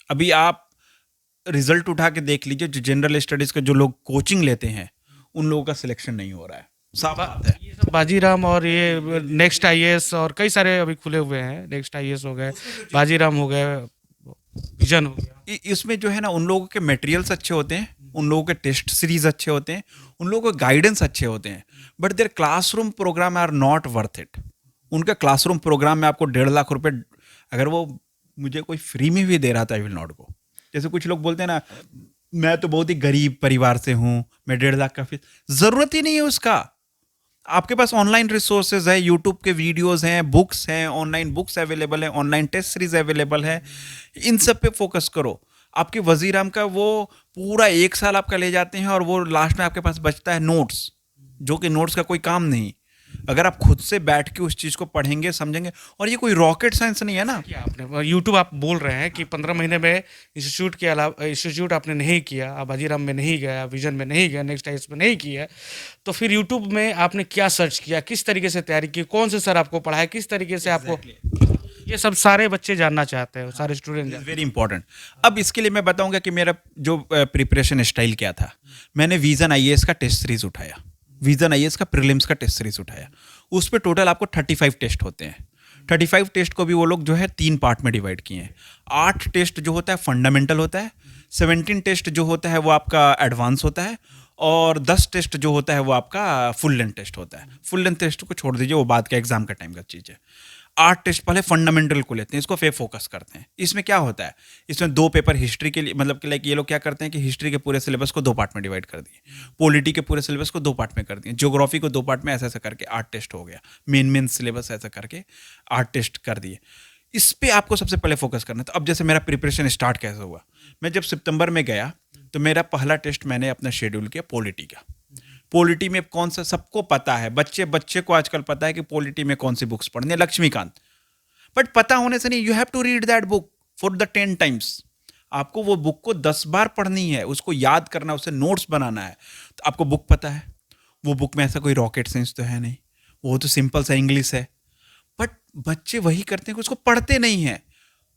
अभी आप रिजल्ट उठा के देख लीजिए, जो जनरल स्टडीज के जो लोग कोचिंग लेते हैं उन लोगों का सिलेक्शन नहीं हो रहा है, साफ बात है।
ये सब बाजीराम और ये नेक्स्ट आईएएस और कई सारे अभी खुले हुए हैं, नेक्स्ट आईएएस हो गए, बाजीराम हो गए, विजन हो गया।
इसमें जो है ना, उन लोगों के मटेरियल्स अच्छे होते हैं, उन लोगों के टेस्ट सीरीज अच्छे होते हैं, उन लोगों के गाइडेंस अच्छे होते हैं, but their classroom program are not worth it. उनका क्लासरूम प्रोग्राम में आपको 1.5 लाख रुपए, अगर वो मुझे कोई फ्री में भी दे रहा था, आई विल नॉट गो। जैसे कुछ लोग बोलते हैं ना, मैं तो बहुत ही गरीब परिवार से हूँ, मैं 1.5 लाख का फीस, जरूरत ही नहीं है उसका। आपके पास ऑनलाइन रिसोर्सेज है, यूट्यूब के वीडियोस हैं, बुक्स हैं, ऑनलाइन बुक्स अवेलेबल है, ऑनलाइन टेस्ट सीरीज अवेलेबल है। इन सब पे फोकस करो। आपके वजीराम का वो पूरा 1 साल आपका ले जाते हैं और वो लास्ट में आपके पास बचता है नोट्स, जो कि नोट्स का कोई काम नहीं। अगर आप खुद से बैठ के उस चीज़ को पढ़ेंगे, समझेंगे, और ये कोई रॉकेट साइंस नहीं है ना।
किया आपने यूट्यूब, आप बोल रहे हैं कि 15 महीने में इंस्टीट्यूट के अलावा इंस्टीट्यूट आपने नहीं किया, आप बाजीराम में नहीं गया, विजन में नहीं गया, नेक्स्ट आईएएस में नहीं किया, तो फिर यूट्यूब में आपने क्या सर्च किया, किस तरीके से तैयारी की, कौन से सर आपको पढ़ाए, किस तरीके से आपको? ये सब सारे बच्चे जानना चाहते हैं, सारे स्टूडेंट।
Very important. अब इसके लिए मैं बताऊंगा कि मेरा जो प्रिपरेशन स्टाइल क्या था। मैंने विजन आईएएस का टेस्ट सीरीज उठाया, विजन आईएएस का प्रीलिम्स का टेस्ट सीरीज उठाया। उस पर टोटल आपको 35 टेस्ट होते हैं। 35 टेस्ट को भी वो लोग जो है 3 पार्ट में डिवाइड किए हैं। 8 टेस्ट जो होता है फंडामेंटल होता है, 17 टेस्ट जो होता है वो आपका एडवांस होता है, और 10 टेस्ट जो होता है वो आपका फुल लेंथ टेस्ट होता है। फुल लेंथ टेस्ट को छोड़ दीजिए, वो बाद का एग्जाम का टाइम का चीज़ है। 8 टेस्ट पहले फंडामेंटल को लेते हैं, इसको फिर फोकस करते हैं। इसमें क्या होता है, इसमें 2 पेपर हिस्ट्री के लिए, मतलब कि लाइक ये लोग क्या करते हैं कि हिस्ट्री के पूरे सिलेबस को 2 पार्ट में डिवाइड कर दिए, पॉलिटी के पूरे सिलेबस को 2 पार्ट में कर दिए, ज्योग्राफी को 2 पार्ट में, ऐसा ऐसा करके 8 टेस्ट हो गया। मेन सिलेबस ऐसा करके 8 टेस्ट कर दिए। इस पे आपको सबसे पहले फोकस करना है। तो अब जैसे मेरा प्रिपरेशन स्टार्ट कैसे हुआ, मैं जब सितंबर में गया तो मेरा पहला टेस्ट मैंने अपना शेड्यूल किया पॉलिटी का। पॉलिटी में कौन सा, सबको पता है, बच्चे बच्चे को आजकल पता है कि पॉलिटी में कौन सी बुक्स पढ़नी है, लक्ष्मीकांत। बट पता होने से नहीं, you have to read that book for the 10 times. आपको वो बुक को 10 बार पढ़नी है, उसको याद करना, उससे नोट्स बनाना है। तो आपको बुक पता है, वो बुक में ऐसा कोई रॉकेट साइंस तो है नहीं, वो तो सिंपल सा इंग्लिश है। बट बच्चे वही करते हैं कि उसको पढ़ते नहीं हैं।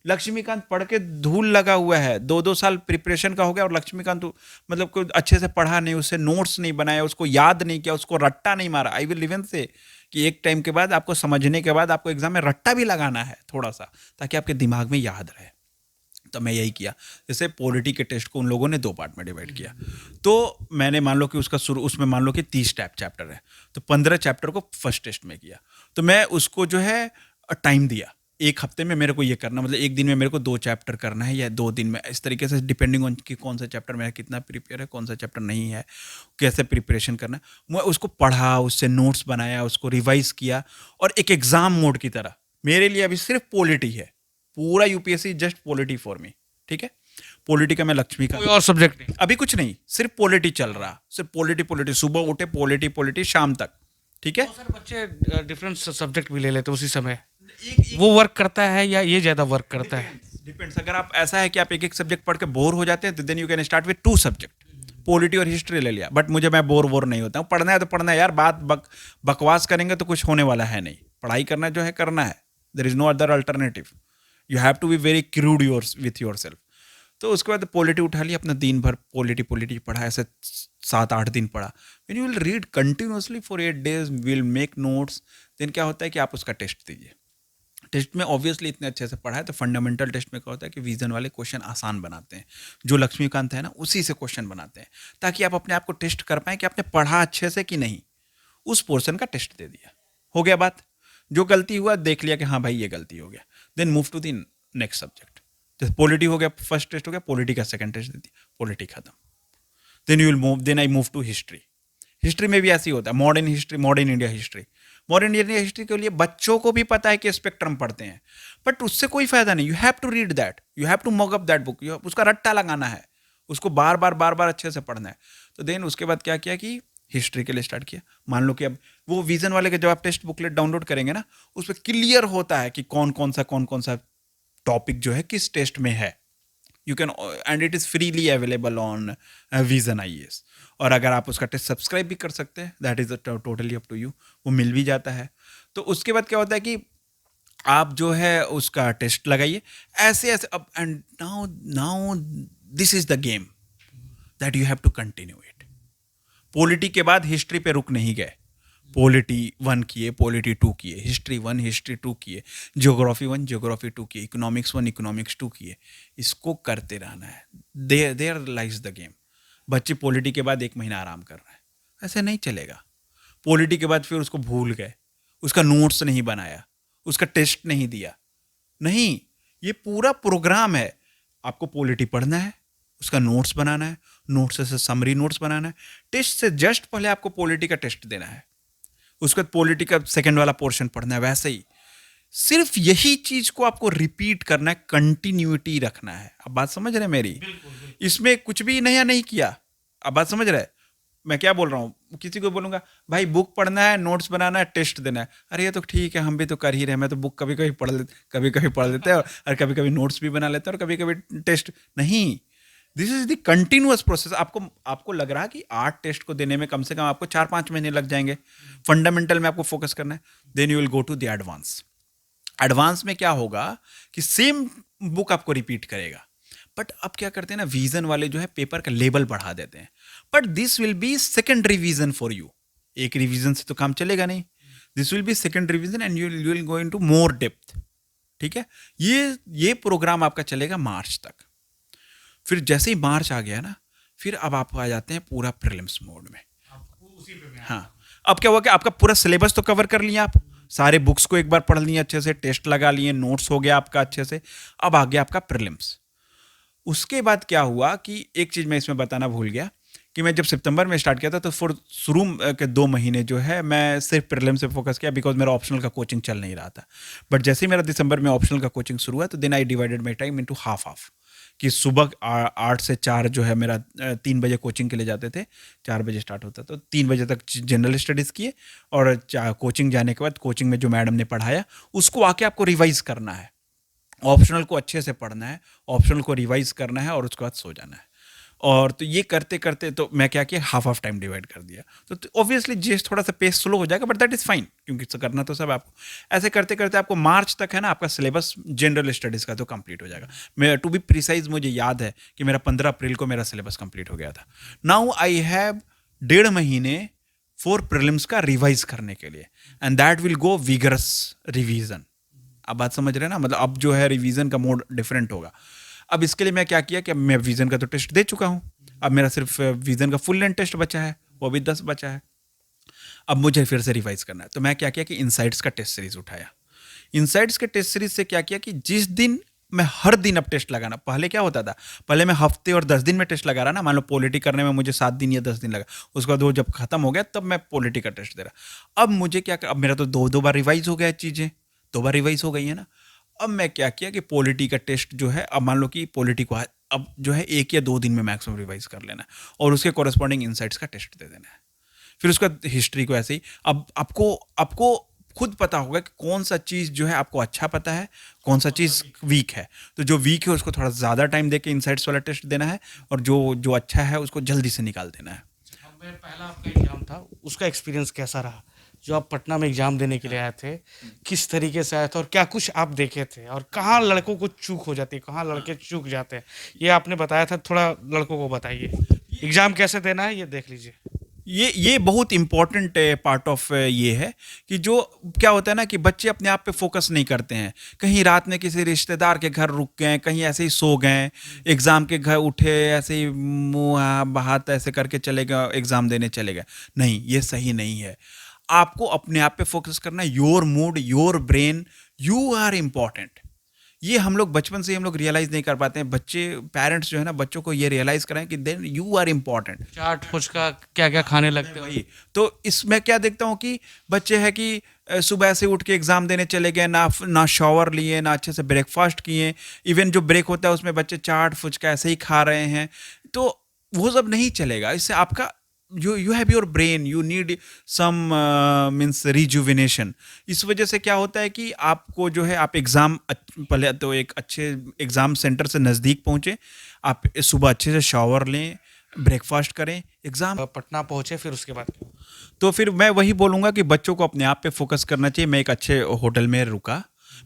लक्ष्मीकांत पढ़ के धूल लगा हुआ है, 2-2 साल प्रिपरेशन का हो गया, और लक्ष्मीकांत तो मतलब कोई अच्छे से पढ़ा नहीं, उससे नोट्स नहीं बनाया, उसको याद नहीं किया, उसको रट्टा नहीं मारा। आई विल इवन से कि एक टाइम के बाद आपको समझने के बाद आपको एग्जाम में रट्टा भी लगाना है थोड़ा सा, ताकि आपके दिमाग में याद रहे। तो मैं यही किया। जैसे पॉलिटी के टेस्ट को उन लोगों ने 2 पार्ट में डिवाइड किया, तो मैंने मान लो कि उसका शुरू, उसमें मान लो कि 30 चैप्टर है, तो 15 चैप्टर को फर्स्ट टेस्ट में किया। तो मैं उसको जो है टाइम दिया, 1 हफ्ते में मेरे को ये करना, मतलब 1 दिन में मेरे को 2 चैप्टर करना है, या 2 दिन में, इस तरीके से डिपेंडिंग ऑन कि कौन सा चैप्टर मेरा कितना प्रिपेयर है, कौन सा चैप्टर नहीं है, कैसे प्रिपरेशन करना है। मैं उसको पढ़ा, उससे नोट्स बनाया, उसको रिवाइज किया, और एक एग्जाम मोड की तरह। मेरे लिए अभी सिर्फ पॉलिटी है, पूरा UPSC just polity for me, ठीक है। पॉलिटी का मैं लक्ष्मी का,
कोई और सब्जेक्ट नहीं?
अभी कुछ नहीं, सिर्फ पॉलिटी चल रहा, सिर्फ पॉलिटी पॉलिटी, सुबह उठे पॉलिटी पॉलिटी, शाम तक, ठीक है।
बहुत सारे बच्चे डिफरेंट सब्जेक्ट भी ले लेते हैं उसी समय, वो वर्क करता है या ये ज़्यादा वर्क करता है?
डिपेंड्स। अगर आप ऐसा है कि आप एक सब्जेक्ट पढ़ के बोर हो जाते हैं, तो then you can start with 2 subject, polity और हिस्ट्री ले लिया। बट मुझे, मैं बोर नहीं होता हूँ, पढ़ना है तो पढ़ना है यार। बकवास करेंगे तो कुछ होने वाला है नहीं। पढ़ाई करना जो है करना है, there is no other alternative. You have to be very crude with yourself. तो उसके बाद पॉलिटी उठा लिया, अपना दिन भर पॉलिटी पढ़ा, ऐसे 7-8 दिन पढ़ा। When you will read continuously for 8 days, will make notes, देन क्या होता है कि आप उसका टेस्ट दीजिए। टेस्ट में ऑब्वियसली इतने अच्छे से पढ़ा है, तो फंडामेंटल टेस्ट में क्या होता है कि विजन वाले क्वेश्चन आसान बनाते हैं, जो लक्ष्मीकांत है ना उसी से क्वेश्चन बनाते हैं, ताकि आप अपने आप को टेस्ट कर पाएँ कि आपने पढ़ा अच्छे से कि नहीं। उस पोर्शन का टेस्ट दे दिया, हो गया बात। जो गलती हुआ देख लिया कि हाँ भाई ये गलती हो गया, then move to the next subject. जैसे पॉलिटी हो गया, फर्स्ट टेस्ट हो गया, पॉलिटी का सेकंड टेस्ट दे दिया, पॉलिटी खत्म। Then I move to history. History में भी ऐसे ही होता है, modern history, modern India history. Modern India history के लिए बच्चों को भी पता है कि स्पेक्ट्रम पढ़ते हैं, बट उससे कोई फायदा नहीं। You have to read that, you have to mug up that book, उसका रट्टा लगाना है, उसको बार बार अच्छे से पढ़ना है। तो देन उसके बाद क्या किया कि हिस्ट्री के लिए स्टार्ट किया। मान लो कि अब वो विजन वाले के जब आप टेक्स्ट बुकलेट डाउनलोड करेंगे ना, उस पर क्लियर होता है कि कौन कौन सा टॉपिक जो है किस टेस्ट में है। You can, and it is freely available on vision IAS। और अगर आप उसका टेस्ट सब्सक्राइब भी कर सकते हैं, that is totally up to you, वो मिल भी जाता है। तो उसके बाद क्या होता है कि आप जो है उसका टेस्ट लगाइए ऐसे ऐसे अब, and now this is the game that you have to continue it. Polity के बाद हिस्ट्री पे रुक नहीं गए, पॉलिटी 1 किए, पॉलिटी 2 किए, हिस्ट्री 1 हिस्ट्री 2 किए, ज्योग्राफी 1 ज्योग्राफी 2 किए, इकोनॉमिक्स 1 इकोनॉमिक्स 2 किए। इसको करते रहना है, देयर लाइज द गेम। बच्चे पॉलिटी के बाद 1 महीना आराम कर रहे हैं, ऐसे नहीं चलेगा। पॉलिटी के बाद फिर उसको भूल गए, उसका नोट्स नहीं बनाया, उसका टेस्ट नहीं दिया। नहीं, ये पूरा प्रोग्राम है। आपको पॉलिटी पढ़ना है, उसका नोट्स बनाना है, नोट्स से समरी नोट्स बनाना है, टेस्ट से जस्ट पहले आपको पॉलिटी का टेस्ट देना है, उसके बाद पॉलिटी का सेकंड वाला पोर्शन पढ़ना है। वैसे ही सिर्फ यही चीज को आपको रिपीट करना है, कंटिन्यूटी रखना है। अब बात समझ रहे हैं मेरी? इसमें कुछ भी नया नहीं किया। अब बात समझ रहे हैं मैं क्या बोल रहा हूँ? किसी को बोलूंगा भाई बुक पढ़ना है, नोट्स बनाना है, टेस्ट देना है, अरे ये तो ठीक है, हम भी तो कर ही रहे हैं। मैं तो बुक कभी कभी पढ़ लेते हैं और कभी कभी नोट्स भी बना लेते हैं और कभी कभी टेस्ट नहीं। This is the continuous process. आपको लग रहा है कि 8 टेस्ट को देने में कम से कम आपको 4-5 महीने लग जाएंगे। फंडामेंटल में आपको फोकस करना है, then you will go to the advance. Advance में क्या होगा कि सेम बुक आपको रिपीट करेगा, बट अब क्या करते हैं ना, विजन वाले जो है पेपर का लेवल बढ़ा देते हैं। But this will be second revision for you. एक रिवीजन से तो काम चलेगा नहीं, this will be second revision and you will go into more depth. ठीक है, ये प्रोग्राम आपका चलेगा मार्च तक। फिर जैसे ही मार्च आ गया ना, फिर अब आप आ जाते हैं पूरा प्रीलिम्स मोड में। हाँ, अब क्या हुआ कि आपका पूरा सिलेबस तो कवर कर लिया, आप सारे बुक्स को एक बार पढ़ लिए अच्छे से, टेस्ट लगा लिए, नोट्स हो गया आपका अच्छे से। अब आ गया आपका प्रीलिम्स। उसके बाद क्या हुआ कि एक चीज़ मैं इसमें बताना भूल गया कि मैं जब सितंबर में स्टार्ट किया था तो फॉर शुरू के 2 महीने जो है मैं सिर्फ प्रीलिम्स से फोकस किया, बिकॉज मेरा ऑप्शनल का कोचिंग चल नहीं रहा था। बट जैसे ही मेरा दिसंबर में ऑप्शनल का कोचिंग शुरू हुआ तो then I divided my time into half कि सुबह 8 से 4 जो है मेरा 3 बजे कोचिंग के लिए जाते थे, 4 बजे स्टार्ट होता, तो 3 बजे तक जनरल स्टडीज़ किए और कोचिंग जाने के बाद कोचिंग में जो मैडम ने पढ़ाया उसको आके आपको रिवाइज करना है, ऑप्शनल को अच्छे से पढ़ना है, ऑप्शनल को रिवाइज करना है और उसके बाद सो जाना है। और तो ये करते करते तो मैं क्या किया, हाफ टाइम डिवाइड कर दिया। तो ऑब्वियसली जेस थोड़ा सा पेस स्लो हो जाएगा, बट दैट इज़ फाइन, क्योंकि करना तो सब आपको। ऐसे करते करते आपको मार्च तक है ना आपका सिलेबस जनरल स्टडीज़ का तो कंप्लीट हो जाएगा। मैं टू बी प्रिसाइज, मुझे याद है कि मेरा 15 अप्रैल को मेरा सिलेबस कंप्लीट हो गया था। नाउ आई हैव 1.5 महीने फॉर प्रीलिम्स का रिवाइज करने के लिए, and that will go vigorous revision. अब बात समझ रहे हैं ना, मतलब अब जो है रिवीजन का मोड डिफरेंट होगा। अब इसके लिए मैं क्या किया कि मैं विजन का तो टेस्ट दे चुका हूं, अब मेरा सिर्फ विजन का फुल लेंथ टेस्ट बचा है, वो भी 10 बचा है। अब मुझे फिर से रिवाइज करना है, तो मैं क्या किया कि इनसाइट्स का टेस्ट सीरीज उठाया। इनसाइट्स के टेस्ट सीरीज से क्या किया कि जिस दिन मैं हर दिन अब टेस्ट लगाना, पहले क्या होता था, पहले मैं हफ्ते और 10 दिन में टेस्ट लगा रहा ना, मान लो पॉलिटी करने में मुझे 7 दिन या 10 दिन लगा, उसके बाद वो जब खत्म हो गया तब मैं पॉलिटी का टेस्ट दे रहा। अब मुझे क्या, अब मेरा तो 2 बार रिवाइज हो गया, चीज़ें 2 बार रिवाइज हो गई है ना। अब मैं क्या किया कि पॉलिटी का टेस्ट जो है, अब मान लो कि पॉलिटी को अब जो है 1 या 2 दिन में मैक्सिमम रिवाइज कर लेना है और उसके कॉरेस्पॉन्डिंग इनसाइट्स का टेस्ट दे देना है। फिर उसका हिस्ट्री को ऐसे ही, अब आपको खुद पता होगा कि कौन सा चीज़ जो है आपको अच्छा पता है, कौन सा चीज़ वीक है। तो जो वीक है उसको थोड़ा ज़्यादा टाइम दे के इनसाइट्स वाला टेस्ट देना है, और जो अच्छा है उसको जल्दी से निकाल देना है।
मेरा पहला आपका एग्ज़ाम था, उसका एक्सपीरियंस कैसा रहा? जो आप पटना में एग्ज़ाम देने के लिए आए थे, किस तरीके से आए थे और क्या कुछ आप देखे थे, और कहाँ लड़कों को चूक हो जाती है, कहाँ लड़के चूक जाते हैं, ये आपने बताया था। थोड़ा लड़कों को बताइए एग्ज़ाम कैसे देना है, ये देख लीजिए।
ये बहुत इंपॉर्टेंट पार्ट ऑफ ये है कि जो क्या होता है ना कि बच्चे अपने आप पे फोकस नहीं करते हैं, कहीं रात में किसी रिश्तेदार के घर रुक गए, कहीं ऐसे ही सो गए, एग्ज़ाम के घर उठे ऐसे ही मुँह हाथ ऐसे करके चले गए, एग्ज़ाम देने चले गए। नहीं, ये सही नहीं है। आपको अपने आप पे फोकस करना है, your mood, your brain, you are important. ये हम लोग बचपन से ही हम लोग रियलाइज़ नहीं कर पाते हैं। बच्चे पेरेंट्स जो है ना बच्चों को ये रियलाइज़ कराएं कि देन यू आर इम्पोर्टेंट।
चाट फुचका क्या क्या खाने लगते हो?
वही तो इसमें क्या देखता हूँ कि बच्चे हैं कि सुबह से उठ के एग्जाम देने चले गए, ना शॉवर लिए, ना अच्छे से ब्रेकफास्ट किए। इवन जो ब्रेक होता है उसमें बच्चे चाट फुचका ऐसे ही खा रहे हैं। तो वो सब नहीं चलेगा। इससे आपका you have your brain, you need some means rejuvenation. इस वजह से क्या होता है कि आपको जो है आप एग्ज़ाम पहले तो एक अच्छे एग्ज़ाम सेंटर से नज़दीक पहुँचे, आप सुबह अच्छे से शॉवर लें, ब्रेकफास्ट करें, एग्ज़ाम।
पटना पहुंचे फिर उसके बाद क्या?
तो फिर मैं वही बोलूँगा कि बच्चों को अपने आप पे फोकस करना चाहिए। मैं एक अच्छे होटल में रुका,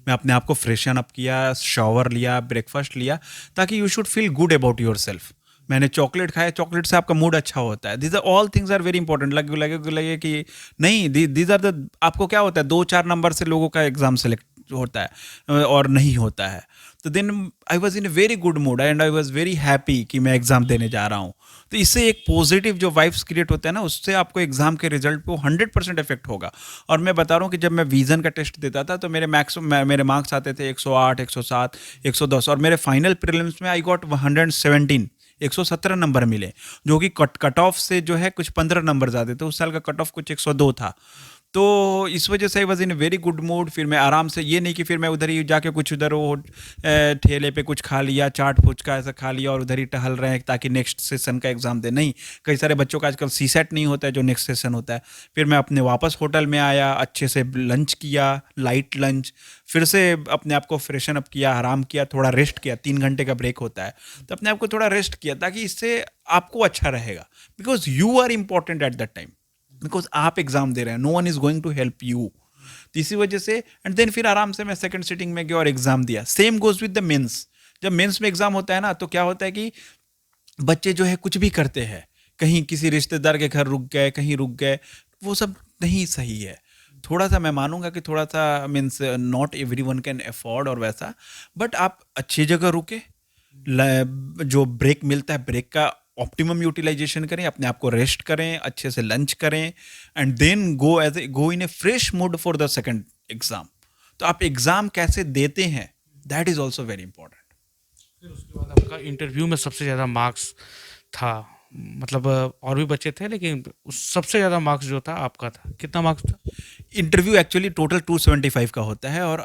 मैं अपने आप को फ्रेशन अप किया, शॉवर लिया, ब्रेकफास्ट लिया, ताकि you should feel good about yourself. मैंने चॉकलेट खाया, चॉकलेट से आपका मूड अच्छा होता है। These are all things are very important. लगे कि नहीं, दीज आर द, आपको क्या होता है 2-4 नंबर से लोगों का एग्जाम सेलेक्ट होता है और नहीं होता है। तो then I was in a very good mood and I was very happy कि मैं एग्जाम देने जा रहा हूँ। तो इससे एक पॉजिटिव जो वाइब्स क्रिएट होता है ना, उससे आपको एग्जाम के रिजल्ट पे 100% इफेक्ट होगा। और मैं बता रहा हूँ कि जब मैं विजन का टेस्ट देता था तो मेरे मेरे मार्क्स आते थे 108, 107, 110, और मेरे फाइनल प्रीलिम्स में आई गॉट 117, 117 नंबर मिले, जो कि कट ऑफ से जो है कुछ 15 नंबर ज़्यादा थे। उस साल का कट ऑफ कुछ 102 था। तो इस वजह से आई was in very good mood. फिर मैं आराम से, ये नहीं कि फिर मैं उधर ही जाके कुछ उधर वो ठेले पे कुछ खा लिया, चाट फुचका ऐसा खा लिया और उधर ही टहल रहे हैं ताकि नेक्स्ट सेशन का एग्जाम दे। नहीं, कई सारे बच्चों का आजकल सीसेट नहीं होता है जो नेक्स्ट सेशन होता है। फिर मैं अपने वापस होटल में आया, अच्छे से लंच किया, लाइट लंच, फिर से अपने आप को फ्रेशन अप किया, आराम किया, थोड़ा रेस्ट किया। 3 घंटे का ब्रेक होता है, तो अपने आप को थोड़ा रेस्ट किया ताकि इससे आपको अच्छा रहेगा। Because you are important at that time, because आप एग्जाम दे रहे हैं, no one is going to help you. तो इसी वजह से एंड देन फिर आराम से मैं सेकंड सिटिंग में गया और एग्जाम दिया। Same goes with the mains. जब मेंस में एग्जाम होता है ना, तो क्या होता है कि बच्चे जो है कुछ भी करते हैं, कहीं किसी रिश्तेदार के घर रुक गए, कहीं रुक गए, वो सब नहीं सही है। थोड़ा सा मैं मानूंगा कि थोड़ा सा means not everyone can afford और वैसा, बट आप अच्छी जगह रुके, जो ब्रेक मिलता है ब्रेक का ऑप्टिमम यूटिलाइजेशन करें, अपने आप को रेस्ट करें, अच्छे से लंच करें and then go in a fresh mood for the second exam. तो आप एग्जाम कैसे देते हैं, that is also very important.
फिर उसके बाद आपका इंटरव्यू में सबसे ज़्यादा मार्क्स था, मतलब और भी बच्चे थे लेकिन उस सबसे ज़्यादा मार्क्स जो था आपका था, कितना मार्क्स था?
इंटरव्यू एक्चुअली टोटल 275 का होता है और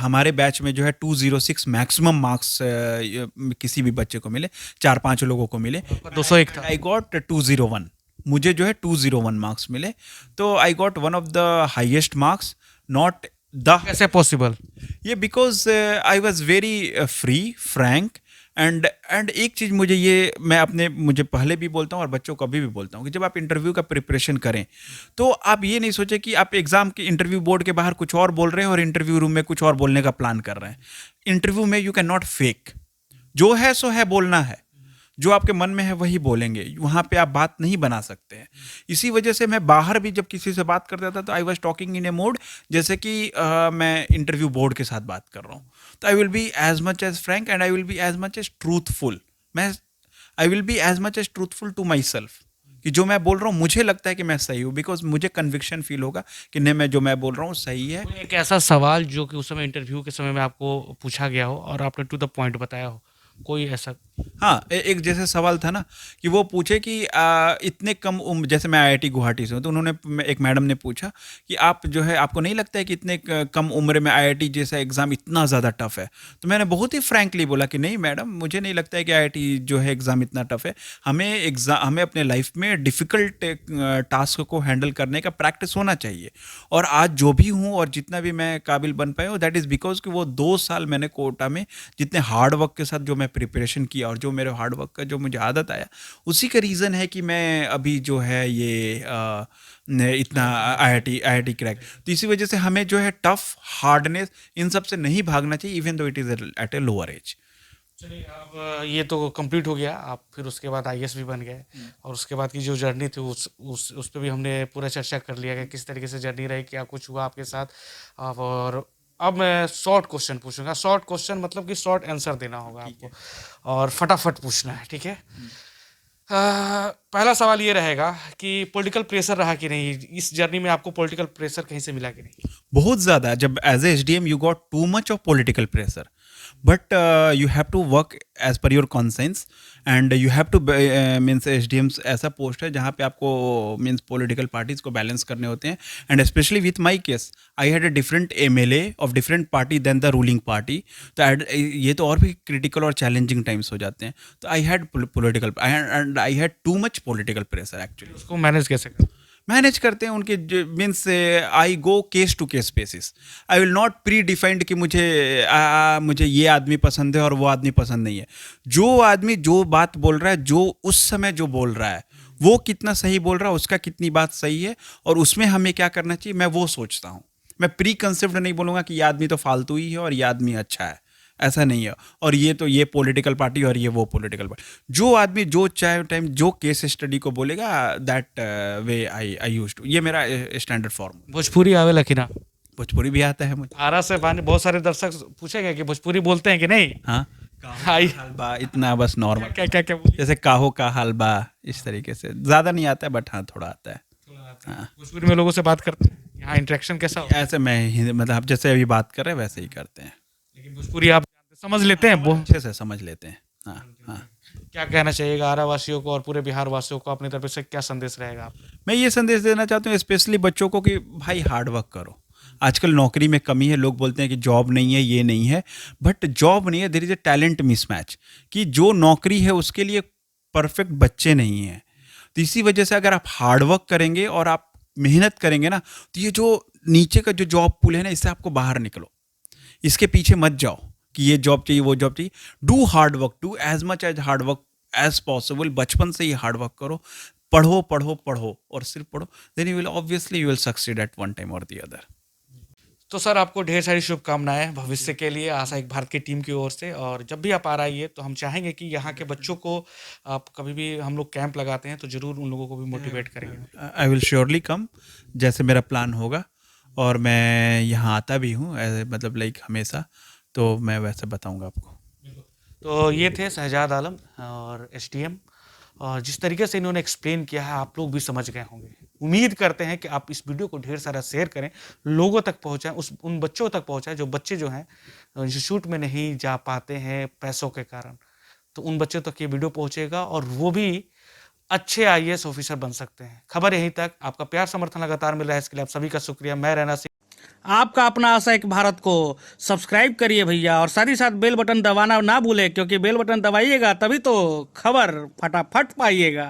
हमारे बैच में जो है 206 मैक्सिमम मार्क्स किसी भी बच्चे को मिले, 4-5 लोगों को मिले।
आपका 201 था।
आई गॉट 201, मुझे जो है 201 मार्क्स मिले। तो I got one of the highest marks, not the,
कैसे पॉसिबल?
ये because I was very free Frank and एक चीज़ मुझे पहले भी बोलता हूँ और बच्चों को अभी भी बोलता हूँ कि जब आप इंटरव्यू का प्रिपरेशन करें तो आप ये नहीं सोचें कि आप एग्जाम के इंटरव्यू बोर्ड के बाहर कुछ और बोल रहे हैं और इंटरव्यू रूम में कुछ और बोलने का प्लान कर रहे हैं। इंटरव्यू में यू कैन नॉट फेक, जो है सो है बोलना है, जो आपके मन में है वही बोलेंगे, वहाँ पे आप बात नहीं बना सकते हैं। इसी वजह से मैं बाहर भी जब किसी से बात करता था तो I was talking in A mode जैसे कि मैं इंटरव्यू बोर्ड के साथ बात कर रहा हूँ। तो I will be as much as frank and I will be as much as truthful. I will be as much as truthful to myself कि जो मैं बोल रहा हूँ मुझे लगता है कि मैं सही हूँ, बिकॉज मुझे कन्विक्शन फील होगा कि नहीं, मैं जो मैं बोल रहा हूँ सही है।
कोई एक ऐसा सवाल जो कि उस समय इंटरव्यू के समय में आपको पूछा गया हो और आपने टू द पॉइंट बताया हो, कोई ऐसा?
हाँ, एक जैसे सवाल था ना कि वो पूछे कि इतने कम उम्र, जैसे मैं आईआईटी गुवाहाटी से हूँ, तो उन्होंने एक मैडम ने पूछा कि आप जो है आपको नहीं लगता है कि इतने कम उम्र में आईआईटी जैसा एग्ज़ाम इतना ज़्यादा टफ है? तो मैंने बहुत ही फ्रैंकली बोला कि नहीं मैडम, मुझे नहीं लगता है कि आईआईटी जो है एग्ज़ाम इतना टफ है। हमें अपने लाइफ में डिफ़िकल्ट टास्क को हैंडल करने का प्रैक्टिस होना चाहिए। और आज जो भी हूँ और जितना भी मैं काबिल बन पाया हूँ, दैट इज़ बिकॉज कि वो 2 साल मैंने कोटा में जितने हार्ड वर्क के साथ जो मैं प्रिपरेशन किया और जो मेरे हार्ड वर्क का जो मुझे आदत आया, उसी का रीज़न है कि मैं अभी जो है ये इतना आईआईटी क्रैक। तो इसी वजह से हमें जो है टफ, हार्डनेस, इन सब से नहीं भागना चाहिए, even though it is at a lower age.
चलिए, अब ये तो कंप्लीट हो गया, आप फिर उसके बाद आईएएस भी बन गए और उसके बाद की जो जर्नी थी उस पे भी हमने पूरा चर्चा कर लिया कि किस तरीके से जर्नी रही, क्या कुछ हुआ आपके साथ। और अब मैं शॉर्ट क्वेश्चन पूछूंगा। शॉर्ट क्वेश्चन मतलब कि शॉर्ट आंसर देना होगा आपको और फटाफट पूछना है, ठीक है? पहला सवाल ये रहेगा कि पॉलिटिकल प्रेशर रहा कि नहीं इस जर्नी में? आपको पॉलिटिकल प्रेशर कहीं से मिला कि नहीं?
बहुत ज़्यादा। जब as a SDM you got too much of political pressure. But you have to work as per your conscience and you have to means SDMs ऐसा पोस्ट है जहाँ पे आपको मीन्स पॉलिटिकल पार्टीज को बैलेंस करने होते हैं and specially with my case I had a different MLA of different party then the ruling party. तो ये तो और भी क्रिटिकल और चैलेंजिंग टाइम्स हो जाते हैं। तो I had political and I had too much political pressure actually.
उसको मैनेज कैसे करें?
मैनेज करते हैं उनके means I go case to case basis. I will not predefined कि मुझे ये आदमी पसंद है और वो आदमी पसंद नहीं है। जो आदमी जो बात बोल रहा है, जो उस समय जो बोल रहा है, वो कितना सही बोल रहा है, उसका कितनी बात सही है और उसमें हमें क्या करना चाहिए, मैं वो सोचता हूँ। मैं प्री कंसेप्ट नहीं बोलूँगा कि ये आदमी तो फालतू ही है और ये आदमी अच्छा है, ऐसा नहीं है। और ये पॉलिटिकल पार्टी और ये वो पॉलिटिकल पार्टी। जो आदमी जो चाहे टाइम जो केस स्टडी को बोलेगा, that way I use to. ये मेरा स्टैंडर्ड फॉर्म।
भोजपुरी आवेला कि ना?
भोजपुरी भी आता है मुझे।
आरा से पानी बहुत सारे दर्शक पूछेंगे कि भोजपुरी बोलते हैं कि नहीं।
हाँ,
आई
हलबा इतना बस नॉर्मल।
क्या क्या क्या बोलिए?
जैसे काहो का हलबा, इस तरीके से ज़्यादा नहीं आता है, बट हाँ थोड़ा आता है। हाँ,
भोजपुरी में लोगों से बात करते हैं, यहाँ इंटरेक्शन कैसा होता है?
ऐसे मैं मतलब आप जैसे अभी बात कर रहे हैं वैसे ही करते हैं।
लेकिन भोजपुरी आप समझ लेते हैं वो?
अच्छे से समझ लेते हैं। हाँ हाँ।
क्या कहना चाहिएगा आरा वासियों को और पूरे बिहार वासियों को, अपनी तरफ से क्या संदेश रहेगा आप?
मैं ये संदेश देना चाहता हूँ स्पेशली बच्चों को कि भाई हार्ड वर्क करो। आजकल नौकरी में कमी है, लोग बोलते हैं कि जॉब नहीं है, ये नहीं है, बट जॉब नहीं है, there is a talent mismatch. कि जो नौकरी है उसके लिए परफेक्ट बच्चे नहीं हैं। तो इसी वजह से अगर आप हार्ड वर्क करेंगे और आप मेहनत करेंगे ना, तो ये जो नीचे का जो जॉब पूल है ना, इससे आपको बाहर निकलो। इसके पीछे मत जाओ कि ये जॉब चाहिए वो जॉब चाहिए। Do hard work, do as much as hard work as possible. बचपन से ही हार्ड वर्क करो, पढ़ो पढ़ो पढ़ो और सिर्फ पढ़ो, then you will obviously you will succeed at one time और द अदर।
तो सर आपको ढेर सारी शुभकामनाएं भविष्य के लिए आशा एक भारत की टीम की ओर से। और जब भी आप आ रही तो हम चाहेंगे कि यहाँ के बच्चों को, आप कभी भी हम लोग कैंप लगाते हैं तो ज़रूर उन लोगों को भी मोटिवेट करेंगे।
आई विल श्योरली कम, जैसे मेरा प्लान होगा। और मैं यहाँ आता भी हूँ मतलब लाइक हमेशा, तो मैं वैसे बताऊँगा आपको।
तो ये थे शहजाद आलम और एसडीएम, और जिस तरीके से इन्होंने एक्सप्लेन किया है आप लोग भी समझ गए होंगे। उम्मीद करते हैं कि आप इस वीडियो को ढेर सारा शेयर करें, लोगों तक पहुंचाएं, उन बच्चों तक पहुंचाएं जो बच्चे जो हैं इंस्टीट्यूट में नहीं जा पाते हैं पैसों के कारण। तो उन बच्चों तक ये वीडियो पहुंचेगा और वो भी अच्छे आईएएस ऑफिसर बन सकते हैं। खबर यहीं तक। आपका प्यार समर्थन लगातार मिल रहा है, इसके लिए आप सभी का शुक्रिया। मैं रैना सिंह, आपका अपना आशा एक भारत को सब्सक्राइब करिए भैया, और साथ ही साथ बेल बटन दबाना ना भूलें, क्योंकि बेल बटन दबाइएगा तभी तो खबर फटाफट पाइएगा।